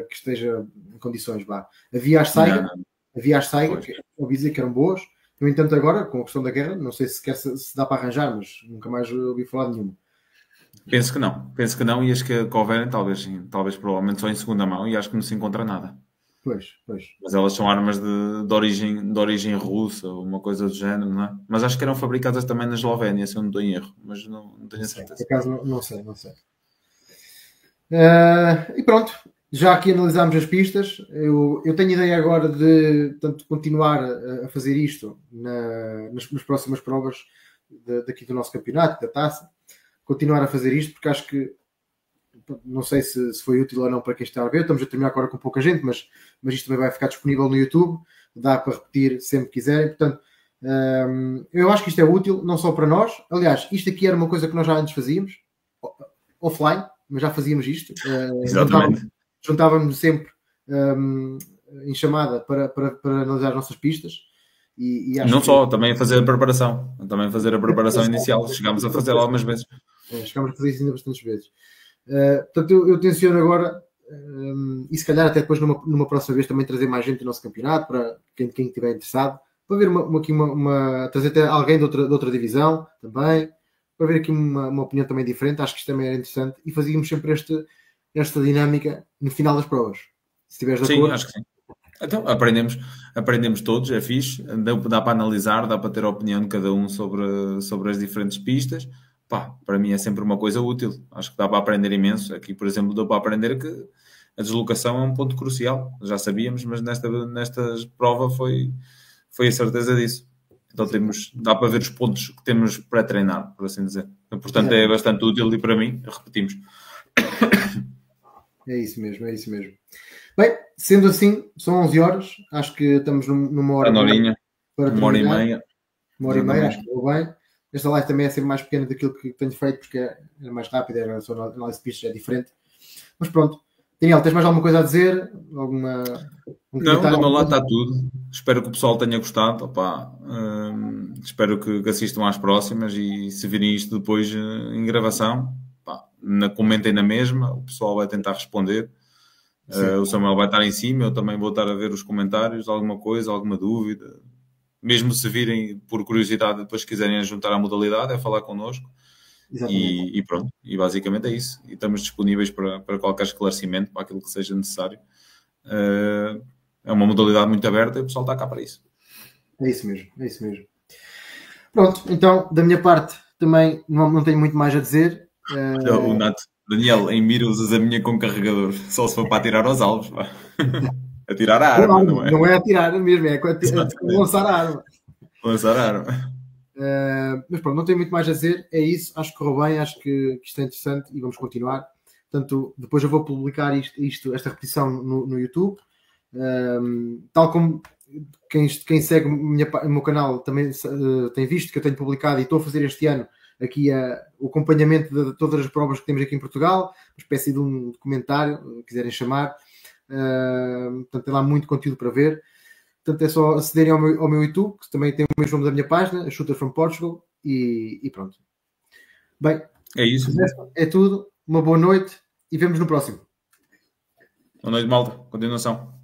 que esteja em condições. Havia as Saiga, que ouvi dizer que eram boas. No entanto, agora, com a questão da guerra, não sei se dá para arranjar, mas nunca mais ouvi falar de nenhuma. Penso que não, e acho que houverem, talvez provavelmente só em segunda mão, e acho que não se encontra nada. Pois. Mas elas são armas de origem russa, ou uma coisa do género, não é? Mas acho que eram fabricadas também na Eslovénia, se eu não estou em erro, mas não tenho certeza. Por acaso, não sei. E pronto. Já aqui analisámos as pistas, eu tenho ideia agora de continuar a fazer isto nas próximas provas daqui do nosso campeonato, da taça, continuar a fazer isto, porque acho que, não sei se foi útil ou não para quem está a ver, estamos a terminar agora com pouca gente, mas isto também vai ficar disponível no YouTube, dá para repetir sempre que quiserem, portanto, eu acho que isto é útil, não só para nós, aliás, isto aqui era uma coisa que nós já antes fazíamos, offline, mas já fazíamos isto. Exatamente. Juntávamos sempre em chamada para analisar as nossas pistas e acho não só, também fazer a preparação inicial, chegámos a fazer algumas vezes. Chegámos a fazer isso ainda bastantes vezes. Portanto, eu tenciono agora e se calhar até depois numa próxima vez também trazer mais gente do nosso campeonato para quem estiver interessado, para ver trazer até alguém de outra divisão também, para ver aqui uma opinião também diferente. Acho que isto também era interessante e fazíamos sempre esta dinâmica no final das provas. Se estiveres de acordo. Sim, acho que sim. Então, aprendemos todos, é fixe, dá para analisar, dá para ter a opinião de cada um sobre as diferentes pistas. Pá, para mim é sempre uma coisa útil. Acho que dá para aprender imenso. Aqui, por exemplo, deu para aprender que a deslocação é um ponto crucial. Já sabíamos, mas nesta prova foi a certeza disso. Então dá para ver os pontos que temos para treinar, por assim dizer. Portanto, é bastante útil e para mim, repetimos. É isso mesmo. Bem, sendo assim, são 11 horas. Acho que estamos numa hora. Uma hora e meia. Uma hora e meia, acho que vou bem. Esta live também é sempre mais pequena daquilo que tenho feito, porque é mais rápida, a sua análise de pistas é diferente. Mas pronto. Daniel, tens mais alguma coisa a dizer? Não, do meu lado está tudo. Espero que o pessoal tenha gostado. Opa, espero que assistam às próximas e se virem isto depois em gravação, pá, comentem na mesma. O pessoal vai tentar responder. O Samuel vai estar em cima. Eu também vou estar a ver os comentários. Alguma coisa, alguma dúvida. Mesmo se virem por curiosidade, depois quiserem juntar à modalidade, é falar connosco. E pronto. E basicamente é isso. E estamos disponíveis para qualquer esclarecimento, para aquilo que seja necessário. É uma modalidade muito aberta e o pessoal está cá para isso. É isso mesmo. Pronto, então, da minha parte, também não tenho muito mais a dizer. O Nato, Daniel, em mira usas a minha com carregador, só se for para atirar aos alvos. A tirar a arma, não é? Não é atirar mesmo, é lançar a arma. Lançar a arma. Mas pronto, não tenho muito mais a dizer. É isso, acho que correu bem, acho que isto é interessante e vamos continuar. Portanto, depois eu vou publicar esta repetição no YouTube. Tal como quem segue o meu canal também tem visto que eu tenho publicado e estou a fazer este ano aqui o acompanhamento de todas as provas que temos aqui em Portugal, uma espécie de um documentário, quiserem chamar. Portanto, tem lá muito conteúdo para ver. Portanto, é só acederem ao meu YouTube, que também tem o mesmo nome da minha página, a Shooter from Portugal, e pronto. Bem, é isso. É tudo. Uma boa noite e vemos no próximo. Boa noite, malta. Continuação.